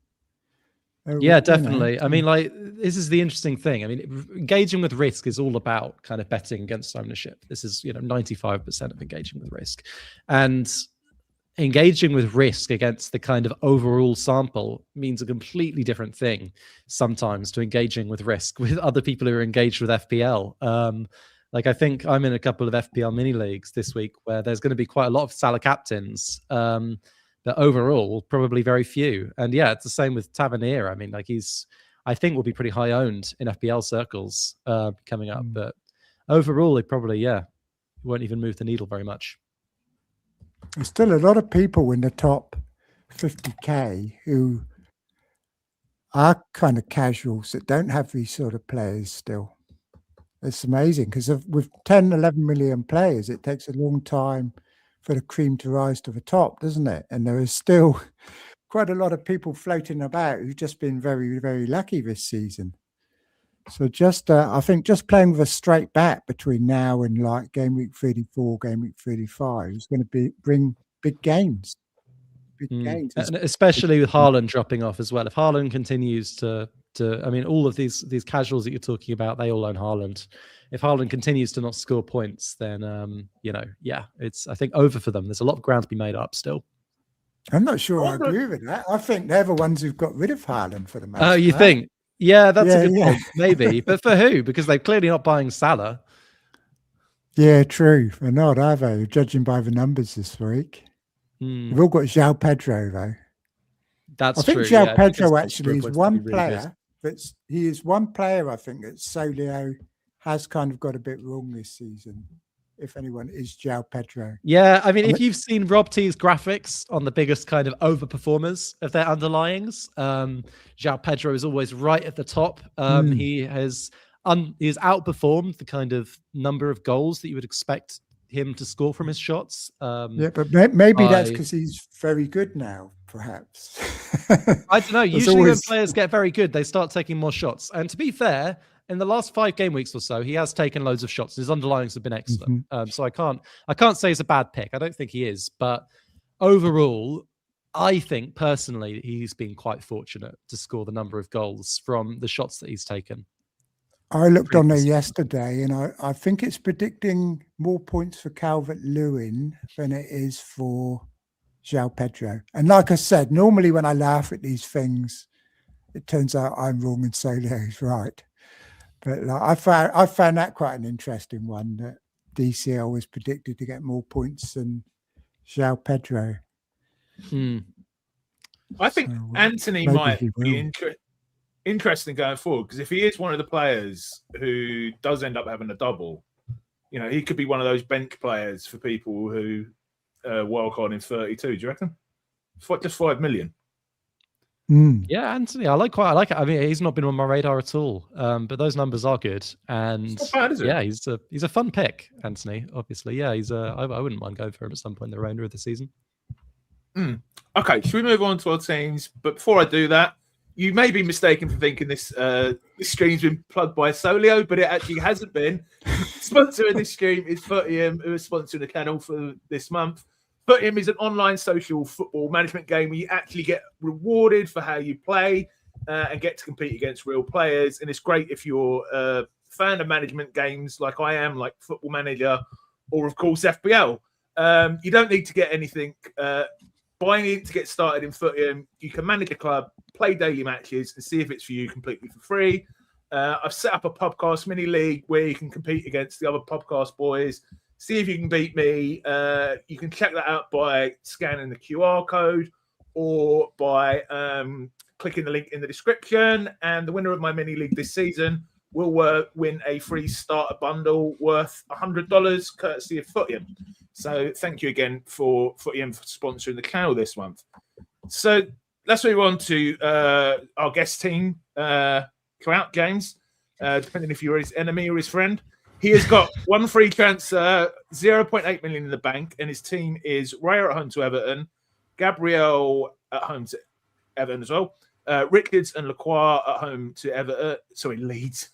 Yeah, definitely. I mean, like, this is the interesting thing. I mean, engaging with risk is all about kind of betting against ownership. This is, 95% of engaging with risk. And engaging with risk against the kind of overall sample means a completely different thing sometimes to engaging with risk with other people who are engaged with FPL. Like, I think I'm in a couple of FPL mini leagues this week where there's going to be quite a lot of Salah captains, but overall probably very few. And yeah, it's the same with Tavernier. I mean, like, I think will be pretty high owned in FPL circles coming up, but overall, it probably, won't even move the needle very much. There's still a lot of people in the top 50k who are kind of casuals that don't have these sort of players still. It's amazing because with 10, 11 million players, it takes a long time for the cream to rise to the top, doesn't it? And there is still quite a lot of people floating about who've just been very, very lucky this season. So just, I think just playing with a straight bat between now and like game week 34, game week 35 is going to bring big gains. Big gains. And especially with Haaland dropping off as well. If Haaland continues to I mean, all of these casuals that you're talking about, they all own Haaland. If Haaland continues to not score points, then, it's, I think, over for them. There's a lot of ground to be made up still. I'm not sure I agree with that. I think they're the ones who've got rid of Haaland for the most part. Oh, you think? Yeah, that's a good point, maybe. But for who? Because they're clearly not buying Salah. Yeah, true. They're not, are they? Judging by the numbers this week. They've all got João Pedro, though. That's true. I think João Pedro actually is one player. He is one player, I think, that Solio has kind of got a bit wrong this season. If anyone is João Pedro. Yeah, I mean, if you've seen Rob T's graphics on the biggest kind of overperformers of their underlyings, João Pedro is always right at the top. He has outperformed the kind of number of goals that you would expect him to score from his shots. But maybe that's because he's very good now, perhaps. I don't know. Usually when players get very good, they start taking more shots. And to be fair, in the last 5 game weeks or so, he has taken loads of shots. His underlyings have been excellent. So I can't say it's a bad pick. I don't think he is. But overall, I think personally he's been quite fortunate to score the number of goals from the shots that he's taken. I looked on there yesterday, and I think it's predicting more points for Calvert-Lewin than it is for João Pedro. And like I said, normally when I laugh at these things, it turns out I'm wrong and Solio's right. But like, I found that quite an interesting one, that DCL was predicted to get more points than João Pedro. I think Anthony might be interesting going forward, because if he is one of the players who does end up having a double, he could be one of those bench players for people who wildcard in 32. Do you reckon? Just 5 million. Yeah, Anthony, I like it. I mean, he's not been on my radar at all, but those numbers are good, and It's not bad, is it? yeah, he's a fun pick, Anthony. Obviously, yeah, I wouldn't mind going for him at some point in the remainder of the season. Okay, should we move on to our teams? But before I do that, you may be mistaken for thinking this stream's been plugged by Solio, but it actually hasn't been. Sponsoring this stream is Footium, who is sponsoring the channel for this month. Footium is an online social football management game where you actually get rewarded for how you play and get to compete against real players. And it's great if you're a fan of management games like I am, like Football Manager, or of course FPL. You don't need to get anything buying in to get started in Footium. You can manage a club, play daily matches, and see if it's for you completely for free. I've set up a Pubcast mini league where you can compete against the other Pubcast boys, see if you can beat me. You can check that out by scanning the QR code or by clicking the link in the description. And the winner of my mini league this season will win a free starter bundle worth $100 courtesy of Footium. So thank you again for Footium for sponsoring the channel this month. So let's move on to our guest team, Trout, James, depending if you're his enemy or his friend. He has got one free transfer, 0.8 million in the bank, and his team is Raya at home to Everton, Gabriel at home to Everton as well, Richards and Lacroix at home to Everton. Sorry, Leeds.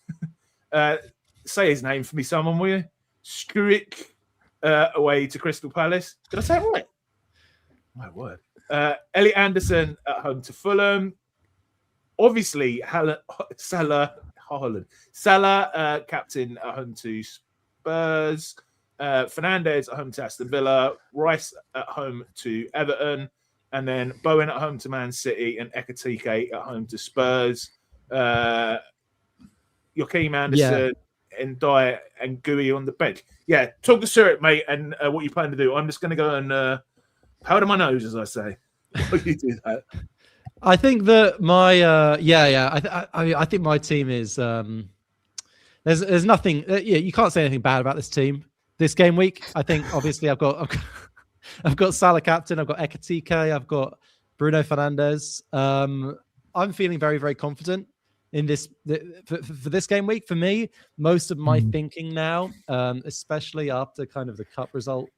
Say his name for me, someone, will you? Struick away to Crystal Palace. Did I say it right? My word. Elliot Andersen at home to Fulham. Obviously, Salah, captain at home to Spurs. Fernandez at home to Aston Villa. Rice at home to Everton. And then Bowen at home to Man City and Ekatike at home to Spurs. Joachim Andersen and Dyer and Gui on the bench. Yeah, talk us through it, mate, and what you plan to do. I'm just going to go and powder my nose, as I say. You do that. I think that my I think my team is there's nothing. You can't say anything bad about this team this game week. I think obviously I've got Salah captain, I've got Ekatike, I've got Bruno Fernandes. I'm feeling very, very confident in this for this game week. For me, most of my thinking now, especially after kind of the cup result,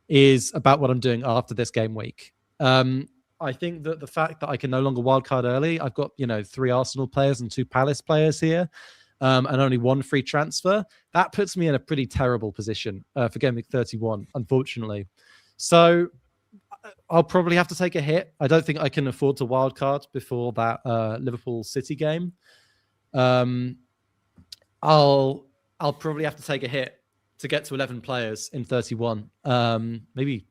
is about what I'm doing after this game week. I think that the fact that I can no longer wildcard early, I've got 3 Arsenal players and 2 Palace players here, and only 1 free transfer. That puts me in a pretty terrible position for game week 31, unfortunately. So I'll probably have to take a hit. I don't think I can afford to wildcard before that Liverpool City game. I'll probably have to take a hit to get to 11 players in 31. Maybe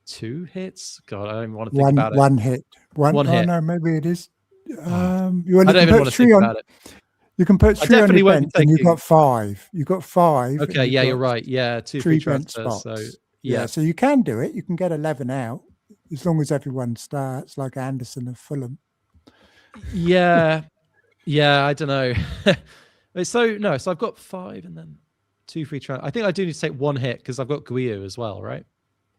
2 hits. God, I don't even want to think about it. One hit. One hit. No, maybe it is. You want to put 3 on about it. You can put 3 on your bench, and you've got 5. You've got 5. Okay, yeah, you're right. Yeah, 2 free transfers. So yeah, so you can do it. You can get 11 out as long as everyone starts, like Andersen and Fulham. Yeah, I don't know. So I've got 5 and then 2 free transfers. I think I do need to take 1 hit because I've got Guiu as well, right?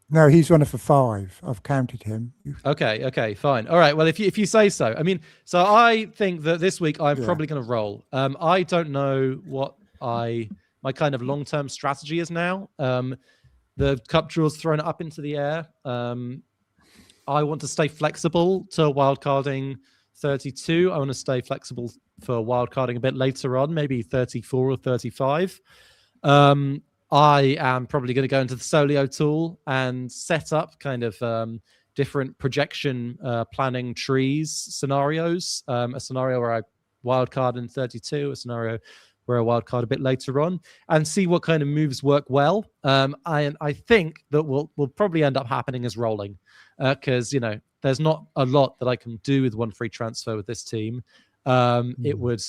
No, he's running for 5. I've counted him. Okay, fine. All right. Well, if you say so. I mean, so I think that this week I'm probably going to roll. I don't know what my kind of long-term strategy is now. The cup draw's thrown it up into the air. I want to stay flexible to wildcarding 32. I want to stay flexible for wildcarding a bit later on, maybe 34 or 35. I am probably going to go into the Solio tool and set up kind of different projection planning trees scenarios. A scenario where I wildcard in 32, a scenario where I wildcard a bit later on, and see what kind of moves work well. I think that will probably end up happening as rolling because there's not a lot that I can do with 1 free transfer with this team. It would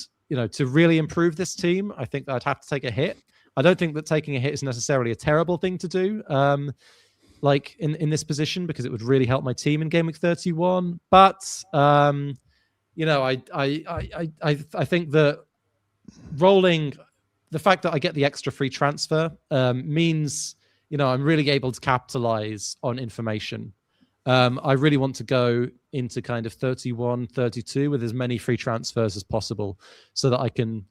to really improve this team, I think that I'd have to take a hit. I don't think that taking a hit is necessarily a terrible thing to do, like in this position, because it would really help my team in game week 31. But I think that rolling, the fact that I get the extra free transfer means I'm really able to capitalize on information. I really want to go into kind of 31, 32 with as many free transfers as possible so that I can,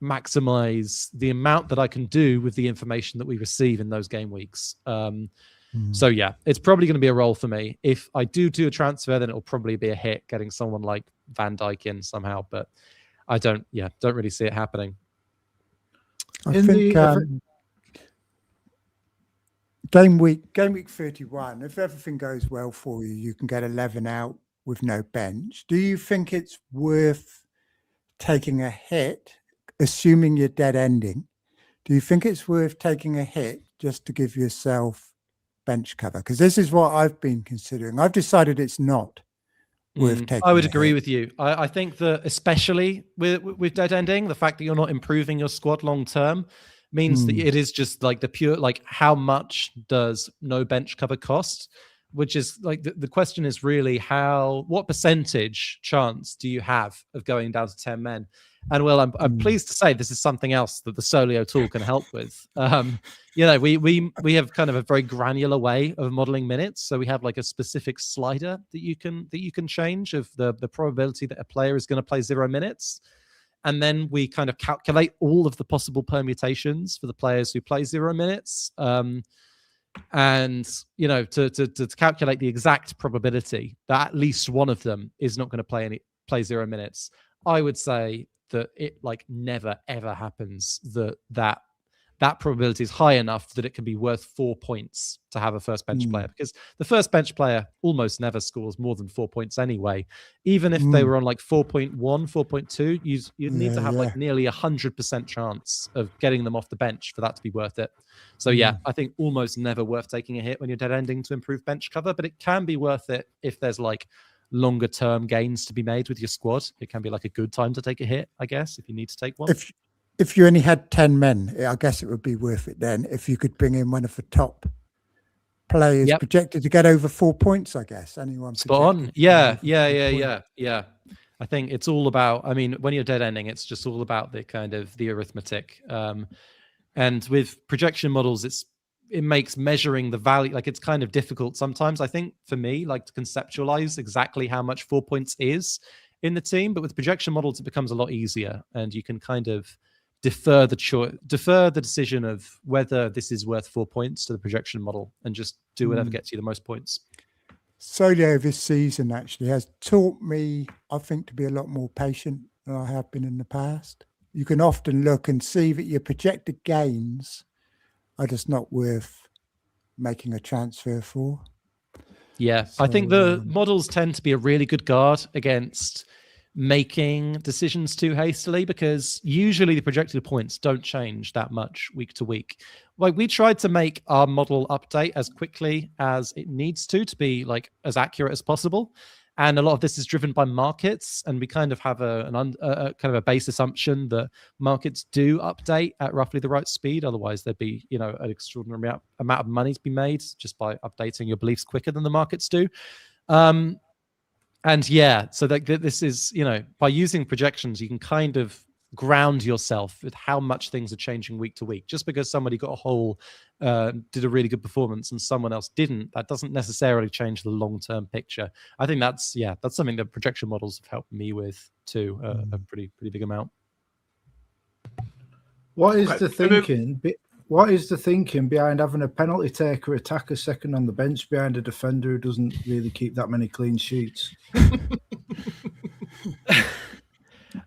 maximize the amount that I can do with the information that we receive in those game weeks. So yeah, it's probably going to be a role for me. If I do a transfer, then it'll probably be a hit getting someone like Van Dijk in somehow, but I don't really see it happening. I think game week 31, if everything goes well for you, you can get 11 out with no bench. Do you think it's worth taking a hit, assuming you're dead ending? Do you think it's worth taking a hit just to give yourself bench cover? Because this is what I've been considering. I've decided it's not worth taking. I would agree with you. I think that especially with dead ending, the fact that you're not improving your squad long term means that it is just like the pure, like how much does no bench cover cost? Which is like the question is really what percentage chance do you have of going down to 10 men? And well, I'm pleased to say this is something else that the Solio tool can help with. We have kind of a very granular way of modeling minutes. So we have like a specific slider that you can change of the probability that a player is going to play 0 minutes. And then we kind of calculate all of the possible permutations for the players who play 0 minutes. And to calculate the exact probability that at least one of them is not going to play 0 minutes, I would say that it like never ever happens that probability is high enough that it can be worth 4 points to have a first bench player, because the first bench player almost never scores more than 4 points anyway. Even if they were on like 4.1, 4.2, you'd need to have like nearly 100% chance of getting them off the bench for that to be worth it. So yeah, I think almost never worth taking a hit when you're dead ending to improve bench cover, but it can be worth it if there's like longer term gains to be made with your squad. It can be like a good time to take a hit, I guess, if you need to take one. If you only had 10 men, I guess it would be worth it then if you could bring in one of the top players projected to get over 4 points, I guess. Anyone spot on. Yeah. I think it's all about, I mean, when you're dead ending, it's just all about the kind of the arithmetic. And with projection models, it makes measuring the value, like it's kind of difficult sometimes, I think, for me, like to conceptualize exactly how much 4 points is in the team. But with projection models, it becomes a lot easier, and you can kind of defer the decision of whether this is worth 4 points to the projection model and just do whatever gets you the most points. Solio this season actually has taught me, I think, to be a lot more patient than I have been in the past. You can often look and see that your projected gains are just not worth making a transfer for. Yeah, so, I think the models tend to be a really good guard against making decisions too hastily, because usually the projected points don't change that much week to week. Like we tried to make our model update as quickly as it needs to be like as accurate as possible. And a lot of this is driven by markets, and we kind of have a kind of a base assumption that markets do update at roughly the right speed. Otherwise, there'd be an extraordinary amount of money to be made just by updating your beliefs quicker than the markets do. And yeah, so that this is by using projections, you can kind of ground yourself with how much things are changing week to week. Just because somebody got a hole, did a really good performance and someone else didn't, that doesn't necessarily change the long-term picture. I think that's something that projection models have helped me with too, a pretty big amount. What is the thinking? What is the thinking behind having a penalty taker attacker second on the bench behind a defender who doesn't really keep that many clean sheets?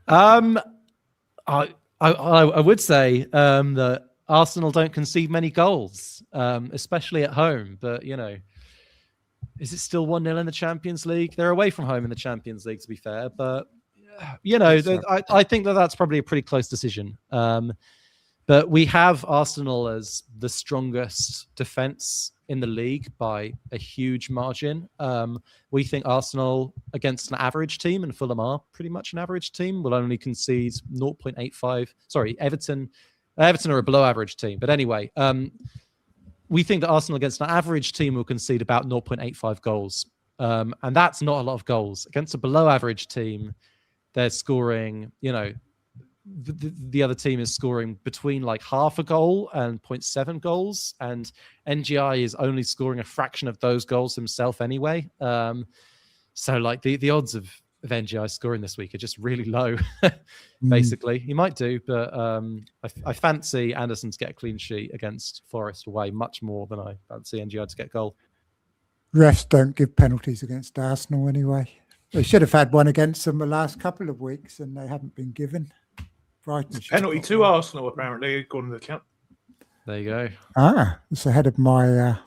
I would say that Arsenal don't concede many goals, especially at home. But, is it still 1-0 in the Champions League? They're away from home in the Champions League, to be fair. But, I think that's probably a pretty close decision. But we have Arsenal as the strongest defense in the league by a huge margin. We think Arsenal against an average team, and Fulham are pretty much an average team, will only concede 0.85. Sorry, Everton are a below average team. But anyway, we think that Arsenal against an average team will concede about 0.85 goals. And that's not a lot of goals. Against a below average team, they're scoring, the other team is scoring between like half a goal and 0.7 goals, and NGI is only scoring a fraction of those goals himself anyway. So like the odds of NGI scoring this week are just really low. Basically, he might do, but I fancy Andersen to get a clean sheet against Forest away much more than I fancy NGI to get a goal. Refs don't give penalties against Arsenal anyway. They should have had one against them the last couple of weeks, and they haven't been given. Brighton Penalty to Arsenal, apparently, according to the count. There you go. It's ahead of my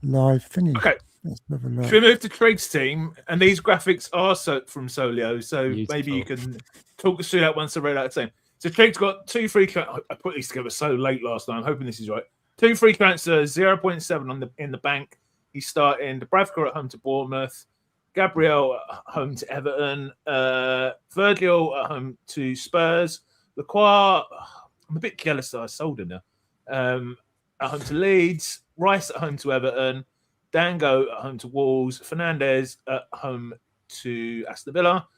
live thingy. Okay. Let's have a look. Should we move to Trig's team? And these graphics are from Solio, so Beautiful. maybe you can talk us through that once I read out the team. So Trig's got 2 free. I put these together so late last night. I'm hoping this is right. 2 free transfers, 0.7 in the bank. He's starting Dubravka at home to Bournemouth, Gabriel at home to Everton, Virgil at home to Spurs, Lacroix. I'm a bit jealous that I sold him now. At home to Leeds, Rice at home to Everton, Dango at home to Wolves, Fernandez at home to Aston Villa,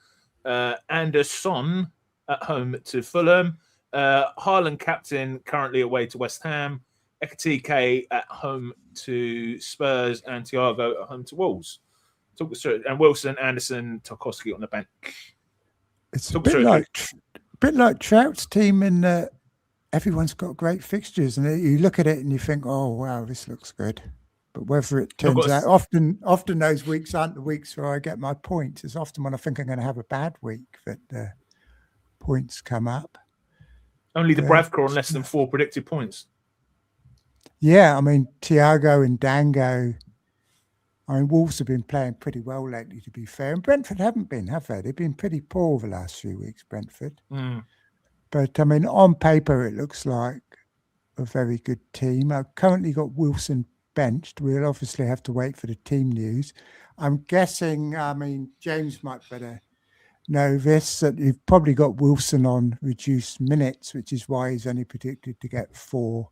Andersen at home to Fulham, Haaland captain currently away to West Ham, Ekatike at home to Spurs, and Thiago at home to Wolves. Talk us through it. And Wilson, Andersen, Tarkowski on the bench. It's a bit like Trout's team in that everyone's got great fixtures, and you look at it and you think, "Oh wow, this looks good." But whether it turns out, often those weeks aren't the weeks where I get my points. It's often when I think I'm going to have a bad week that the points come up. Only the Bravka on less than 4 predicted points. Yeah, I mean, Thiago and Dango. I mean, Wolves have been playing pretty well lately, to be fair. And Brentford haven't been, have they? They've been pretty poor the last few weeks, Brentford. But, I mean, on paper, it looks like a very good team. I've currently got Wilson benched. We'll obviously have to wait for the team news. I'm guessing, I mean, James might better know this, that you've probably got Wilson on reduced minutes, which is why he's only predicted to get 4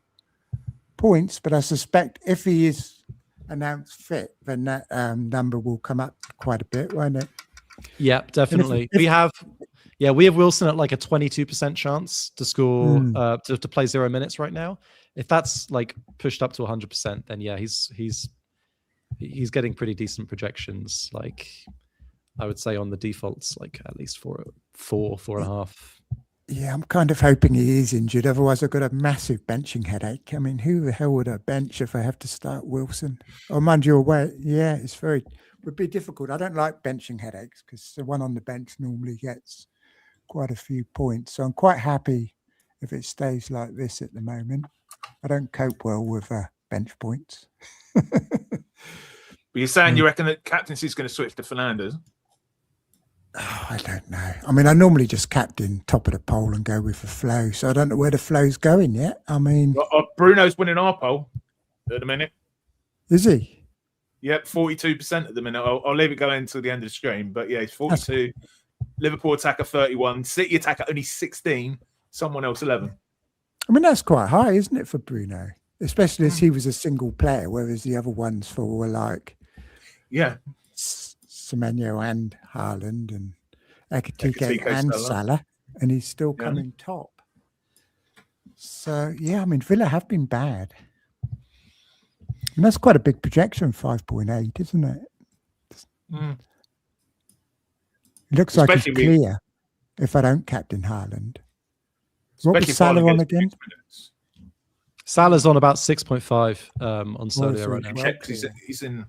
points. But I suspect if he is announced fit, then that number will come up quite a bit, won't it? Yeah, definitely. We have Wilson at like a 22% chance to score to play 0 minutes right now. If that's like pushed up to 100%, then yeah, he's getting pretty decent projections. Like I would say on the defaults, like at least 4.5. Yeah, I'm kind of hoping he is injured. Otherwise, I've got a massive benching headache. I mean, who the hell would I bench if I have to start Wilson? Oh, mind you, away. Yeah, would be difficult. I don't like benching headaches because the one on the bench normally gets quite a few points. So I'm quite happy if it stays like this at the moment. I don't cope well with bench points. But you're saying you reckon that captaincy is going to switch to Fernandez? Oh, I don't know. I mean, I normally just captain top of the poll and go with the flow. So I don't know where the flow's going yet. I mean, Bruno's winning our poll at the minute. Is he? Yep, 42% at the minute. I'll leave it going until the end of the stream. But yeah, it's 42. Liverpool attacker 31. City attacker only 16. Someone else 11. I mean, that's quite high, isn't it, for Bruno? Especially as he was a single player, whereas the other ones were like, Semenyo and Haaland and Ekatike and Salah, and he's still coming top. So, yeah, I mean, Villa have been bad. And that's quite a big projection, 5.8, isn't it? It looks like it's clear if I don't captain Haaland. What was Salah on again? Salah's on about 6.5 on Solio right now. He's in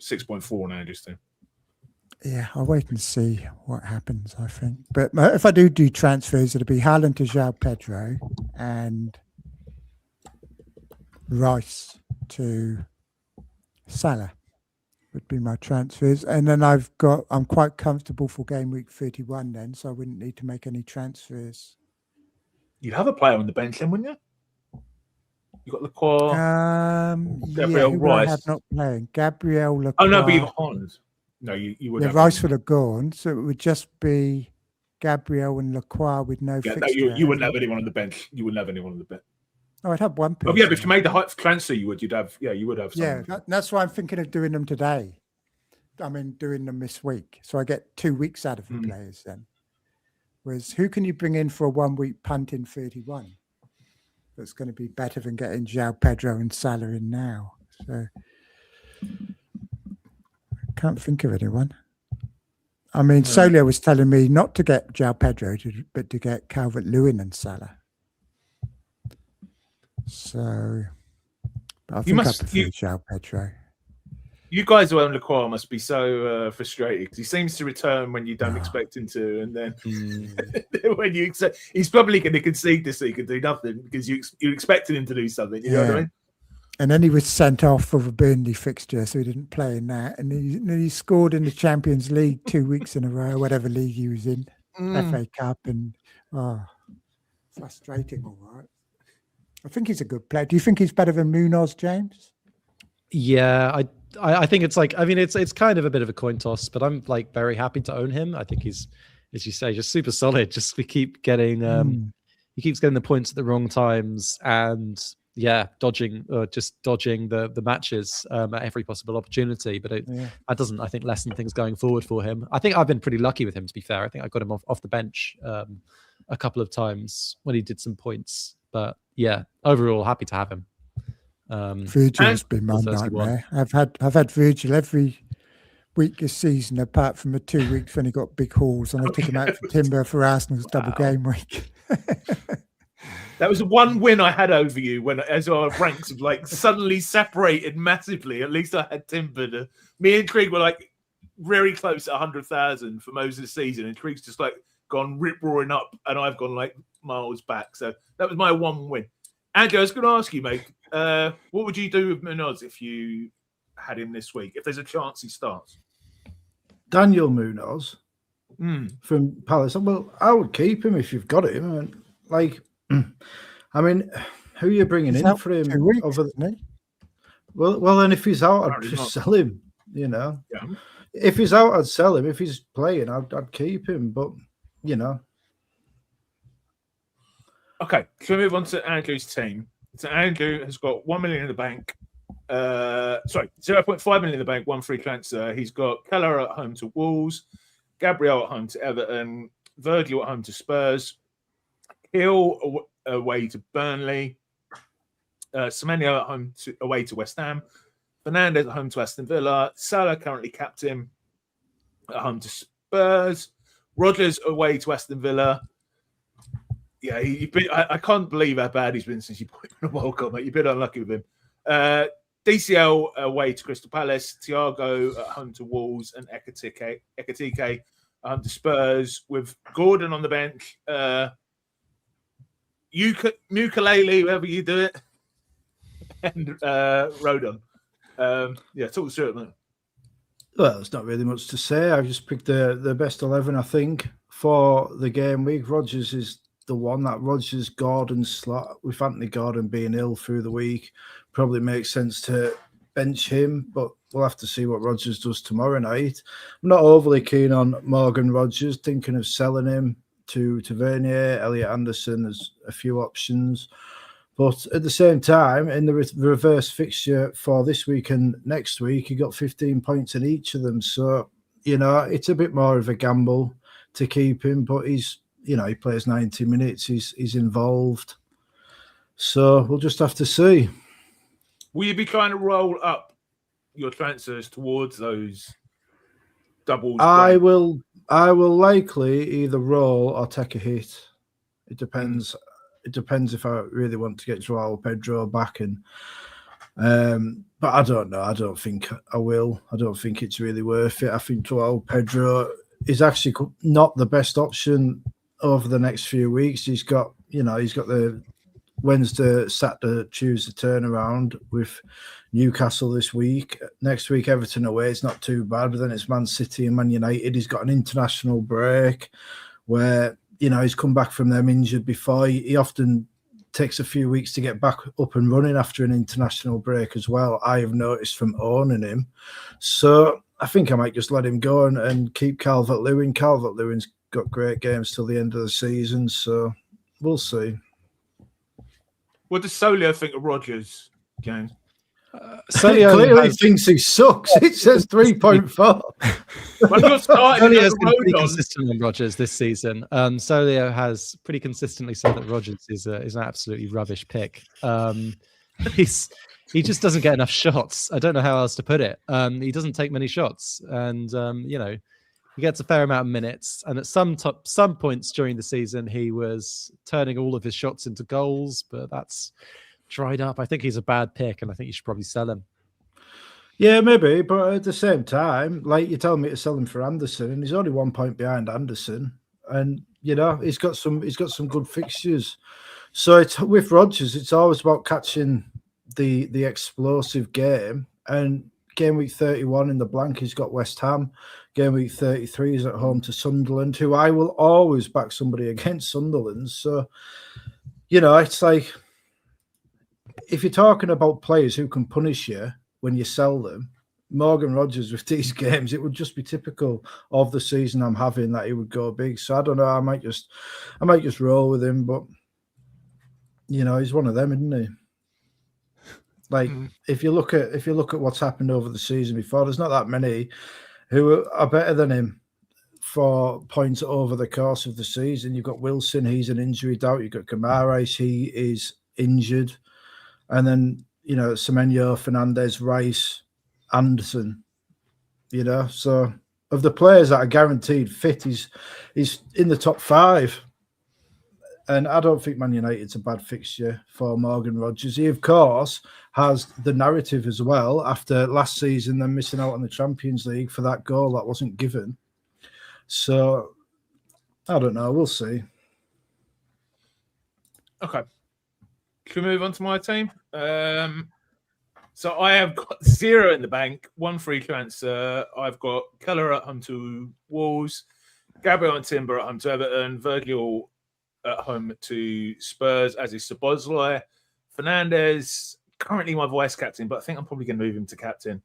6.4 now, just to. Yeah, I'll wait and see what happens, I think. But if I do transfers, it'll be Haaland to João Pedro and Rice to Salah would be my transfers. And then I'm quite comfortable for game week 31 then, so I wouldn't need to make any transfers. You'd have a player on the bench then, wouldn't you? You got Lacroix, Gabriel Rice. I have not playing. Gabriel Lacroix. Oh, no, but you got Haaland. No, you would. Yeah, Rice would have gone, so it would just be Gabriel and Lacroix with no. Yeah, no, you wouldn't have anyone on the bench. You wouldn't have anyone on the bench. Oh, I'd have one person. Oh, yeah, but if you made the height transfer, you would have. Yeah, that's why I'm thinking of doing them today. I mean, doing them this week, so I get 2 weeks out of the players then. was who can you bring in for a 1 week punt in 31 that's going to be better than getting João Pedro and Salah in now? So I can't think of anyone. I mean, Solio was telling me not to get João Pedro, but to get Calvert-Lewin and Salah. So but I think I prefer João Pedro. You guys who own Lacroix must be so frustrated because he seems to return when you don't expect him to, and then when you accept, he's probably going to concede this week and do nothing because you expected him to do something. You know what I mean? And then he was sent off for the Burnley fixture, so he didn't play in that. And he scored in the Champions League 2 weeks in a row, whatever league he was in, FA Cup, and frustrating. All right. I think he's a good player. Do you think he's better than Munoz, James? Yeah, I think it's like, I mean, it's kind of a bit of a coin toss, but I'm like very happy to own him. I think he's, as you say, just super solid. Just we keep getting, he keeps getting the points at the wrong times, and dodging the matches at every possible opportunity. But that doesn't, I think, lessen things going forward for him. I think I've been pretty lucky with him, to be fair. I think I got him off the bench a couple of times when he did some points. But yeah, overall, happy to have him. Virgil's been my nightmare. I've had Virgil every week this season, apart from the 2 weeks when he got big hauls, and I took him out for timber for Arsenal's double game week. That was the one win I had over you when, as our ranks have like suddenly separated massively. At least I had timber. Me and Trig were like very close at 100,000 for most of the season, and Trig's just like gone rip roaring up, and I've gone like miles back. So that was my one win. Andrew, I was going to ask you, mate, what would you do with Munoz if you had him this week, if there's a chance he starts? Daniel Munoz from Palace. Well, I would keep him if you've got him. Like, I mean, who are you bringing in for him? Well, then if he's out, I'd just sell him. You know, if he's out, I'd sell him. If he's playing, I'd keep him. But you know. Okay, so we move on to Andrew's team. So Andrew has got 1 million in the bank. 0.5 million in the bank, one free transfer. He's got Keller at home to Wolves, Gabriel at home to Everton, Virgil at home to Spurs, Hill away to Burnley, Semenyo at home away to West Ham, Fernandez at home to Aston Villa, Salah currently captain at home to Spurs, Rodgers away to Aston Villa. Yeah, I can't believe how bad he's been since you put him in a World Cup, mate. You've been unlucky with him. DCL away to Crystal Palace, Thiago at home to Wolves, and Ekatike at home to Spurs, with Gordon on the bench. Ukulele, whoever you do it, and Rodon. Talk through it, mate. Well, there's not really much to say. I've just picked the best 11, I think, for the game week. Rodgers is the one, that Rodgers-Gordon slot, with Anthony Gordon being ill through the week. Probably makes sense to bench him, but we'll have to see what Rodgers does tomorrow night. I'm not overly keen on Morgan Rodgers, thinking of selling him to Tavernier. Elliot Andersen has a few options. But at the same time, in the reverse fixture for this week and next week, he got 15 points in each of them. So, you know, it's a bit more of a gamble to keep him, but he's, you know, he plays 90 minutes. He's involved. So we'll just have to see. Will you be trying to roll up your transfers towards those doubles? I will likely either roll or take a hit. It depends. It depends if I really want to get João Pedro back. And but I don't know. I don't think I will. I don't think it's really worth it. I think João Pedro is actually not the best option over the next few weeks. He's got the Wednesday, Saturday, Tuesday turnaround with Newcastle this week. Next week, Everton away. It's not too bad, but then it's Man City and Man United. He's got an international break where, you know, he's come back from them injured before. He often takes a few weeks to get back up and running after an international break as well. I have noticed from owning him. So I think I might just let him go and keep Calvert-Lewin. Calvert-Lewin's got great games till the end of the season, so we'll see. What does Solio think of Rodgers, James? Solio clearly thinks he sucks. It says 3.4. Well, you're starting Solio has another been road pretty on. consistent on Rodgers this season. Solio has pretty consistently said that Rodgers is an absolutely rubbish pick. He just doesn't get enough shots. I don't know how else to put it. He doesn't take many shots, and he gets a fair amount of minutes. And at some points during the season, he was turning all of his shots into goals, but that's dried up. I think he's a bad pick, and I think you should probably sell him. Yeah, maybe, but at the same time, like you're telling me to sell him for Andersen, and he's only 1 point behind Andersen, and he's got some good fixtures. So it's with Rodgers, it's always about catching the explosive game. And game week 31 in the blank, he's got West Ham. Game week 33 is at home to Sunderland, who I will always back somebody against Sunderland. So it's like, if you're talking about players who can punish you when you sell them, Morgan Rodgers with these games, it would just be typical of the season I'm having that he would go big. So I don't know. I might just roll with him, but he's one of them, isn't he? Like if you look at what's happened over the season before, there's not that many who are better than him for points over the course of the season. You've got Wilson, he's an injury doubt. You've got Guimaraes, he is injured. And then, Semenyo, Fernandez, Rice, Andersen, so of the players that are guaranteed fit, he's in the top 5. And I don't think Man United's a bad fixture for Morgan Rodgers. He, of course, has the narrative as well after last season, then missing out on the Champions League for that goal that wasn't given. So, I don't know. We'll see. Okay. Should we move on to my team? So I have got 0 in the bank, 1 free transfer. I've got Keller at home to Wolves, Gabriel and Timber at home to Everton, Virgil at home to Spurs, as is Szoboszlai. Fernandez, currently my vice captain, but I think I'm probably going to move him to captain.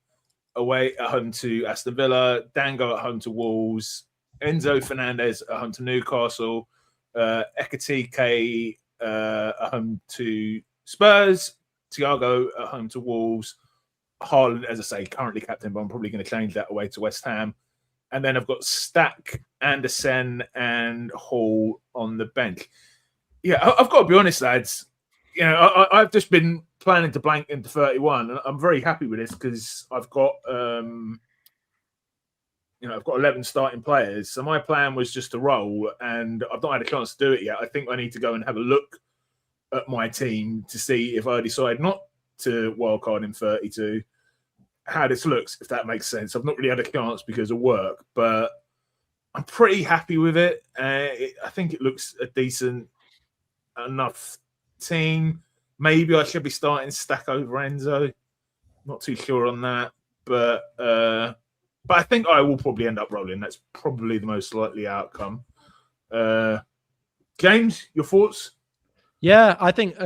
Away at home to Aston Villa, Dango at home to Wolves, Enzo Fernandez at home to Newcastle, Ekatike at home to Spurs, Thiago at home to Wolves, Haaland, as I say, currently captain, but I'm probably going to change that away to West Ham. And then I've got Stack, Andersen, and Hall on the bench. Yeah, I've got to be honest, lads. I've just been planning to blank into 31, and I'm very happy with this because I've got, I've got 11 starting players. So my plan was just to roll, and I've not had a chance to do it yet. I think I need to go and have a look at my team to see if I decide not to wildcard in 32, how this looks, if that makes sense. I've not really had a chance because of work, but I'm pretty happy with it. I think it looks a decent enough team. Maybe I should be starting Stack over Enzo. Not too sure on that, but I think I will probably end up rolling. That's probably the most likely outcome. James, your thoughts? Yeah, I think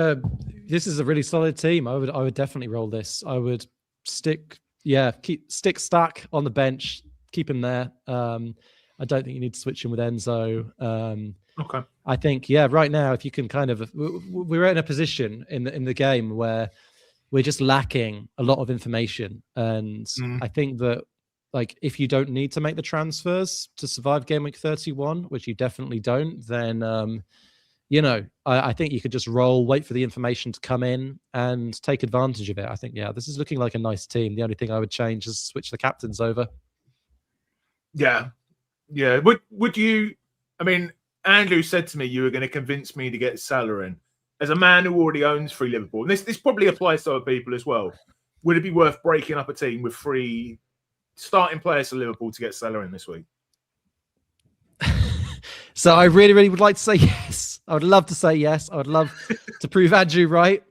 this is a really solid team. I would definitely roll this. I would stick Stack on the bench, keep him there. I don't think you need to switch him with Enzo. Okay. I think, right now, if you can we're in a position in the game where we're just lacking a lot of information. And I think that, like, if you don't need to make the transfers to survive game week 31, which you definitely don't, then, I think you could just roll, wait for the information to come in and take advantage of it. I think, this is looking like a nice team. The only thing I would change is switch the captains over. Yeah. Yeah. Would you, Andrew said to me you were going to convince me to get Salah in. As a man who already owns 3 Liverpool, and this probably applies to other people as well, would it be worth breaking up a team with 3 starting players for Liverpool to get Salah in this week? So I really, really would like to say yes. I would love to say yes. I would love to prove Andrew right.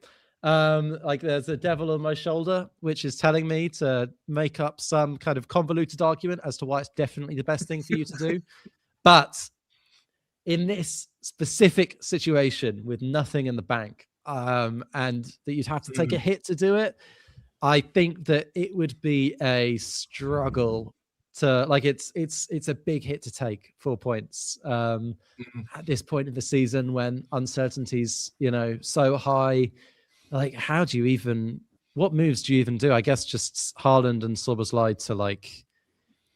Like there's a devil on my shoulder, which is telling me to make up some kind of convoluted argument as to why it's definitely the best thing for you to do. But in this specific situation with nothing in the bank, and that you'd have to take a hit to do it, I think that it would be a struggle to, like, it's a big hit to take 4 points at this point in the season when uncertainty's, so high. Like, how do you even what moves do you even do? I guess just Haaland and Szoboszlai to like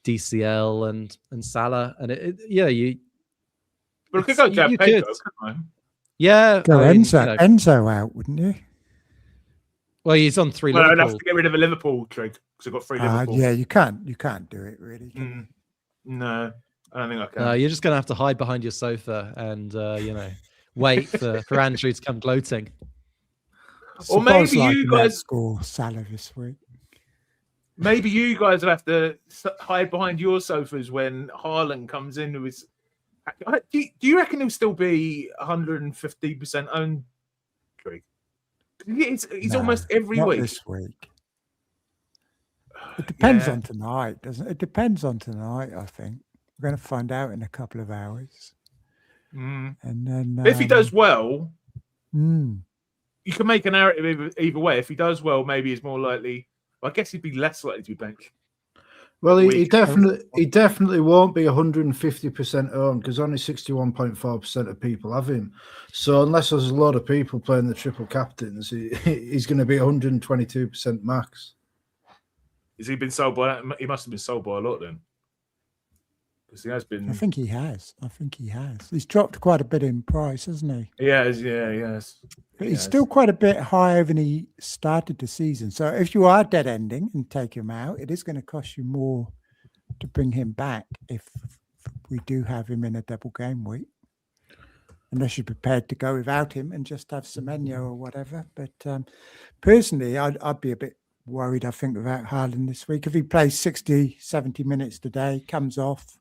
DCL and Salah, and you. But I could go Pedro, could. couldn't I? Yeah, Go I mean, Enzo, Enzo out, wouldn't you? Well, he's on 3 Well, I'd Liverpool. have to get rid of a Liverpool Trig because I've got 3 Liverpool. Yeah, you can't do it really. No, I don't think I can. No, you're just gonna have to hide behind your sofa and wait for Andrew to come gloating. Or maybe you guys score Salah this week. Maybe you guys will have to hide behind your sofas when Haaland comes in with. Do you reckon he'll still be 150% owned? He's almost every week. This week. It depends on tonight, doesn't it? It depends on tonight, I think. We're going to find out in a couple of hours. And then if he does well, you can make a narrative either way. If he does well, maybe he's more likely. I guess he'd be less likely to be benched. Well, he definitely won't be 150% owned because only 61.4% of people have him. So unless there's a lot of people playing the triple captains, he's going to be 122% max. Has he been sold by? He must have been sold by a lot then, because he has been. I think he has. He's dropped quite a bit in price, hasn't he? He has. But he's still quite a bit higher than he started the season. So if you are dead ending and take him out, it is going to cost you more to bring him back if we do have him in a double game week. Unless you're prepared to go without him and just have Semenyo or whatever. But personally, I'd be a bit worried, I think, about Haaland this week. If he plays 60, 70 minutes today, comes off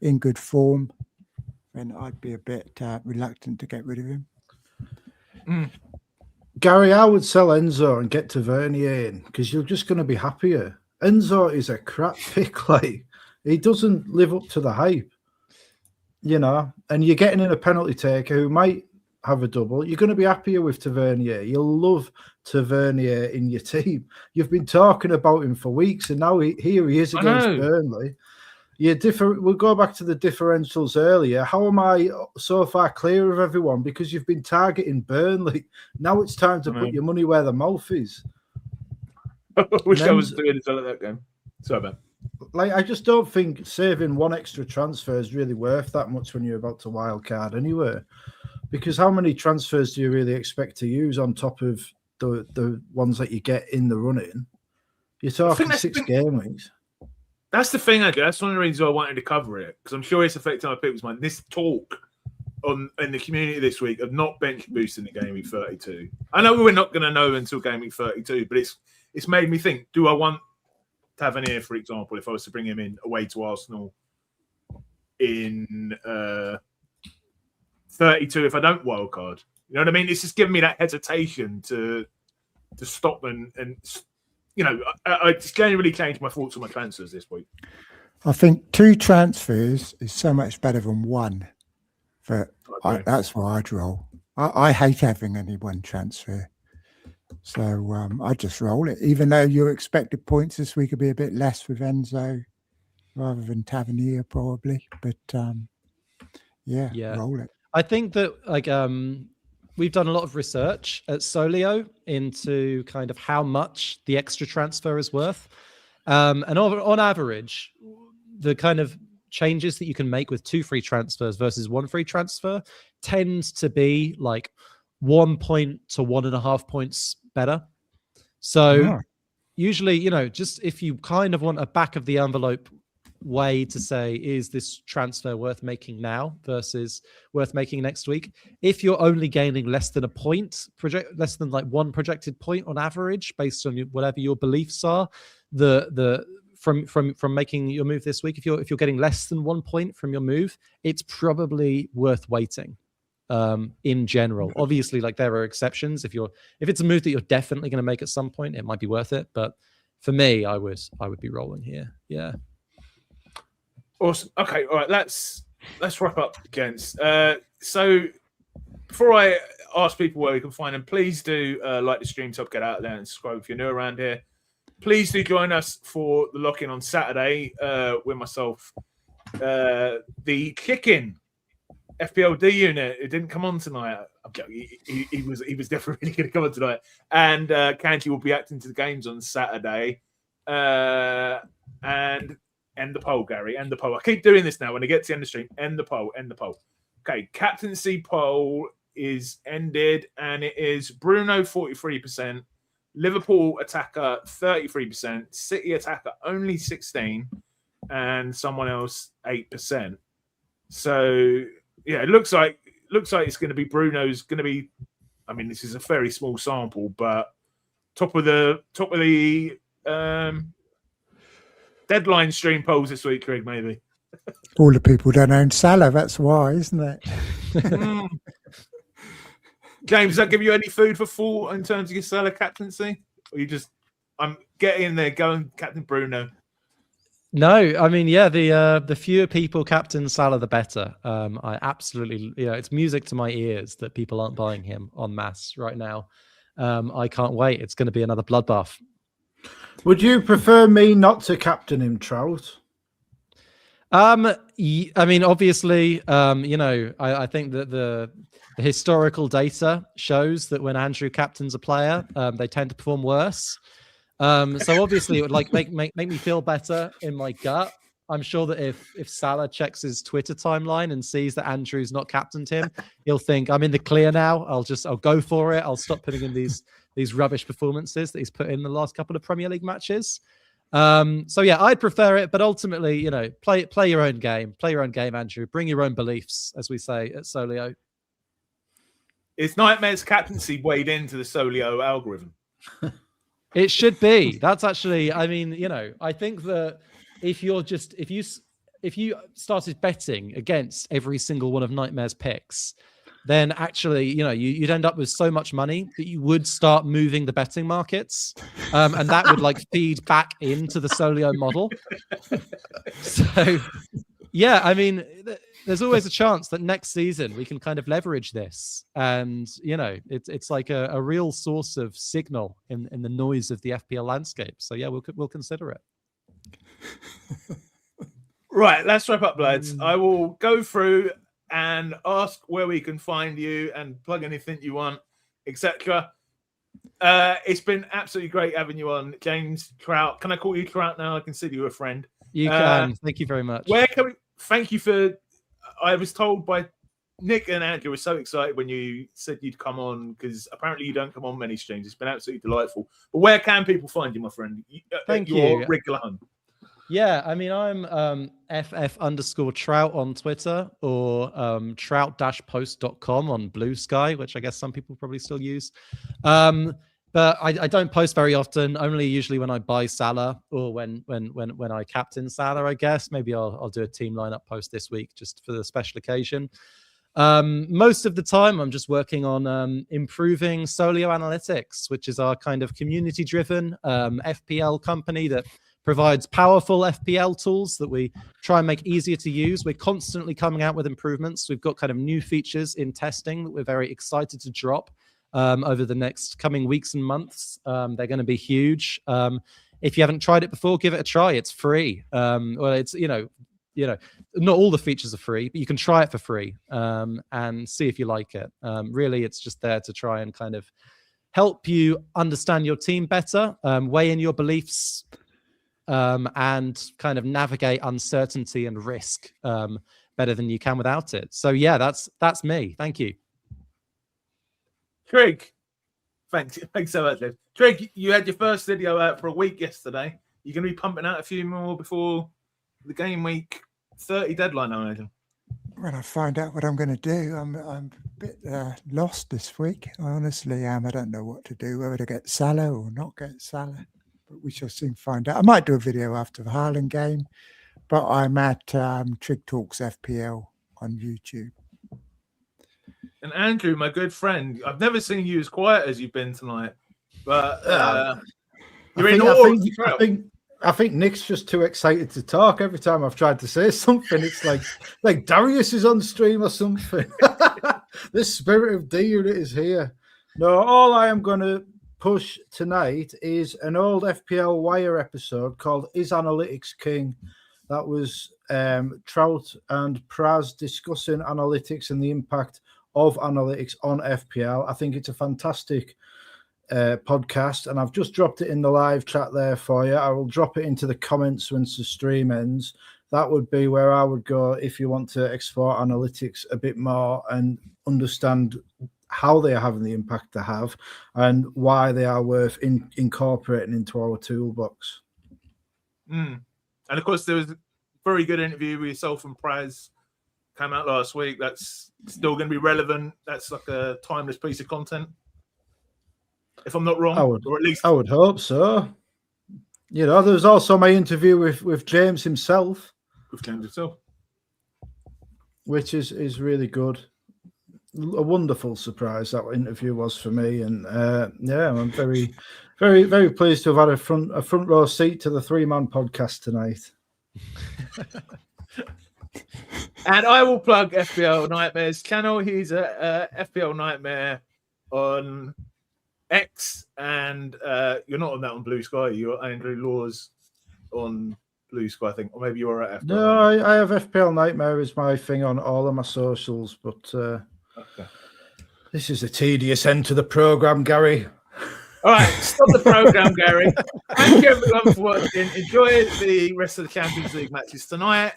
in good form, then I'd be a bit reluctant to get rid of him. Gary, I would sell Enzo and get Tavernier in because you're just going to be happier. Enzo is a crap pick. Like, he doesn't live up to the hype, and you're getting in a penalty taker who might have a double. You're going to be happier with Tavernier. You'll love Tavernier in your team. You've been talking about him for weeks, and now here he is against Burnley. We'll go back to the differentials earlier. How am I so far clear of everyone? Because you've been targeting Burnley. Now it's time to put your money where the mouth is. I wish I was doing it at that game. Sorry, man. Like, I just don't think saving one extra transfer is really worth that much when you're about to wildcard anyway. Because how many transfers do you really expect to use on top of the ones that you get in the run-in? You're talking 6 game weeks. That's the thing, Andrew. That's one of the reasons I wanted to cover it, because I'm sure it's affecting other people's mind. This talk in the community this week of not bench boosting the game week 32. I know we're not going to know until game week 32, but it's made me think, do I want Tavernier, for example, if I was to bring him in away to Arsenal in 32 if I don't wildcard? You know what I mean? It's just giving me that hesitation to stop and it's generally changed my thoughts on my transfers this week. I think 2 transfers is so much better than 1. That's why I'd roll. I hate having any 1 transfer. So I just roll it, even though your expected points this week will be a bit less with Enzo rather than Tavernier probably. But roll it. I think that we've done a lot of research at Solio into kind of how much the extra transfer is worth. And on average, the kind of changes that you can make with 2 free transfers versus 1 free transfer tends to be like 1 point to 1.5 points better. So usually, just if you kind of want a back of the envelope way to say, is this transfer worth making now versus worth making next week? If you're only gaining less than a point, less than like 1 projected point on average, based on whatever your beliefs are, from making your move this week, if you're getting less than 1 point from your move, it's probably worth waiting. In general, obviously, like there are exceptions. If it's a move that you're definitely going to make at some point, it might be worth it. But for me, I would be rolling here. Yeah. Awesome. Okay. All right. Let's wrap up, gents. So before I ask people where we can find them, please do like the stream to help get out there and subscribe if you're new around here. Please do join us for the lock-in on Saturday with myself. The kick-in FPLD unit. It didn't come on tonight. I'm joking. He was definitely going to come on tonight. And Kanji will be acting to the games on Saturday. And end the poll, Gary. End the poll. I keep doing this now. When I get to the end of the stream, end the poll. End the poll. Okay, captaincy poll is ended, and it is Bruno 43%, Liverpool attacker 33%, City attacker only 16%, and someone else 8%. So yeah, it looks like it's going to be Bruno's going to be. I mean, this is a very small sample, but top of the deadline stream polls this week, Craig, maybe. All the people don't own Salah. That's why, isn't it? James, does that give you any food for thought in terms of your Salah captaincy? Or you just, I'm getting in there, going Captain Bruno? No, I mean, yeah, the fewer people captain Salah, the better. I absolutely, it's music to my ears that people aren't buying him en masse right now. I can't wait. It's going to be another bloodbath. Would you prefer me not to captain him, Trout? I mean, obviously, I think that the historical data shows that when Andrew captains a player, they tend to perform worse. So obviously, it would make me feel better in my gut. I'm sure that if Salah checks his Twitter timeline and sees that Andrew's not captained him, he'll think, I'm in the clear now. I'll go for it. I'll stop putting in these rubbish performances that he's put in the last couple of Premier League matches. So yeah, I'd prefer it, but ultimately, play your own game. Play your own game, Andrew. Bring your own beliefs, as we say at Solio. Is Nightmare's captaincy weighed into the Solio algorithm? It should be. That's actually, I mean, I think that if you started betting against every single one of Nightmare's picks, then actually, you'd end up with so much money that you would start moving the betting markets. And that would feed back into the Solio model. So, yeah, I mean, there's always a chance that next season we can kind of leverage this. And, it's like a real source of signal in the noise of the FPL landscape. So, yeah, we'll consider it. Right, let's wrap up, lads. I will go through and ask where we can find you and plug anything you want, etc. It's been absolutely great having you on, James Trout. Can I call you Trout now? I consider you a friend. You can. Thank you very much. Where can we? Thank you for. I was told by Nick and Andrew were so excited when you said you'd come on, because apparently you don't come on many streams. It's been absolutely delightful. But where can people find you, my friend? Thank your you. Regular home. Yeah, I mean, I'm FF_Trout on Twitter, or trout-post.com on Blue Sky, which I guess some people probably still use. But I don't post very often, only usually when I buy Salah or when I captain Salah, I guess. Maybe I'll do a team lineup post this week just for the special occasion. Most of the time, I'm just working on improving Solio Analytics, which is our kind of community-driven FPL company that provides powerful FPL tools that we try and make easier to use. We're constantly coming out with improvements. We've got kind of new features in testing that we're very excited to drop over the next coming weeks and months. They're going to be huge. If you haven't tried it before, give it a try. It's free. Well, it's, not all the features are free, but you can try it for free and see if you like it. Really, it's just there to try and kind of help you understand your team better, weigh in your beliefs, and kind of navigate uncertainty and risk better than you can without it. So yeah, that's me. Thank you. Trig, thanks so much, Liv. Trig, you had your first video out for a week yesterday. You're going to be pumping out a few more before the game week 30 deadline, I imagine. When I find out what I'm going to do, I'm a bit lost this week. I honestly am. I don't know what to do, whether to get Salah or not get Salah. But we shall soon find out. I might do a video after the Haaland game, but I'm at Trig Talks FPL on YouTube. And Andrew, my good friend, I've never seen you as quiet as you've been tonight. But you're in awe. I think Nick's just too excited to talk. Every time I've tried to say something, it's like Darius is on stream or something. The spirit of D unit is here. No, all I am going to push tonight is an old FPL Wire episode called Is Analytics King? That was Trout and Praz discussing analytics and the impact of analytics on FPL. I think it's a fantastic podcast, and I've just dropped it in the live chat there for you. I will drop it into the comments once the stream ends. That would be where I would go if you want to explore analytics a bit more and understand how they are having the impact they have and why they are worth incorporating into our toolbox. And of course, there was a very good interview with yourself and Praz. Came out last week. That's still going to be relevant. That's like a timeless piece of content, if I'm not wrong. I would, or at least I would hope so. You know, there was also my interview with James himself, with James himself, which is really good. A wonderful surprise that interview was for me, and I'm very, very, very pleased to have had a front row seat to the 3-man podcast tonight. And I will plug FPL Nightmare's channel. He's a FPL Nightmare on X, and you're not on that on Blue Sky. You're Andrew Laws on Blue Sky, I think, or maybe you're at FPL. No, I have FPL Nightmare as my thing on all of my socials, but okay. This is a tedious end to the program, Gary. All right, stop the program, Gary. Thank you everyone for watching. Enjoy the rest of the Champions League matches tonight.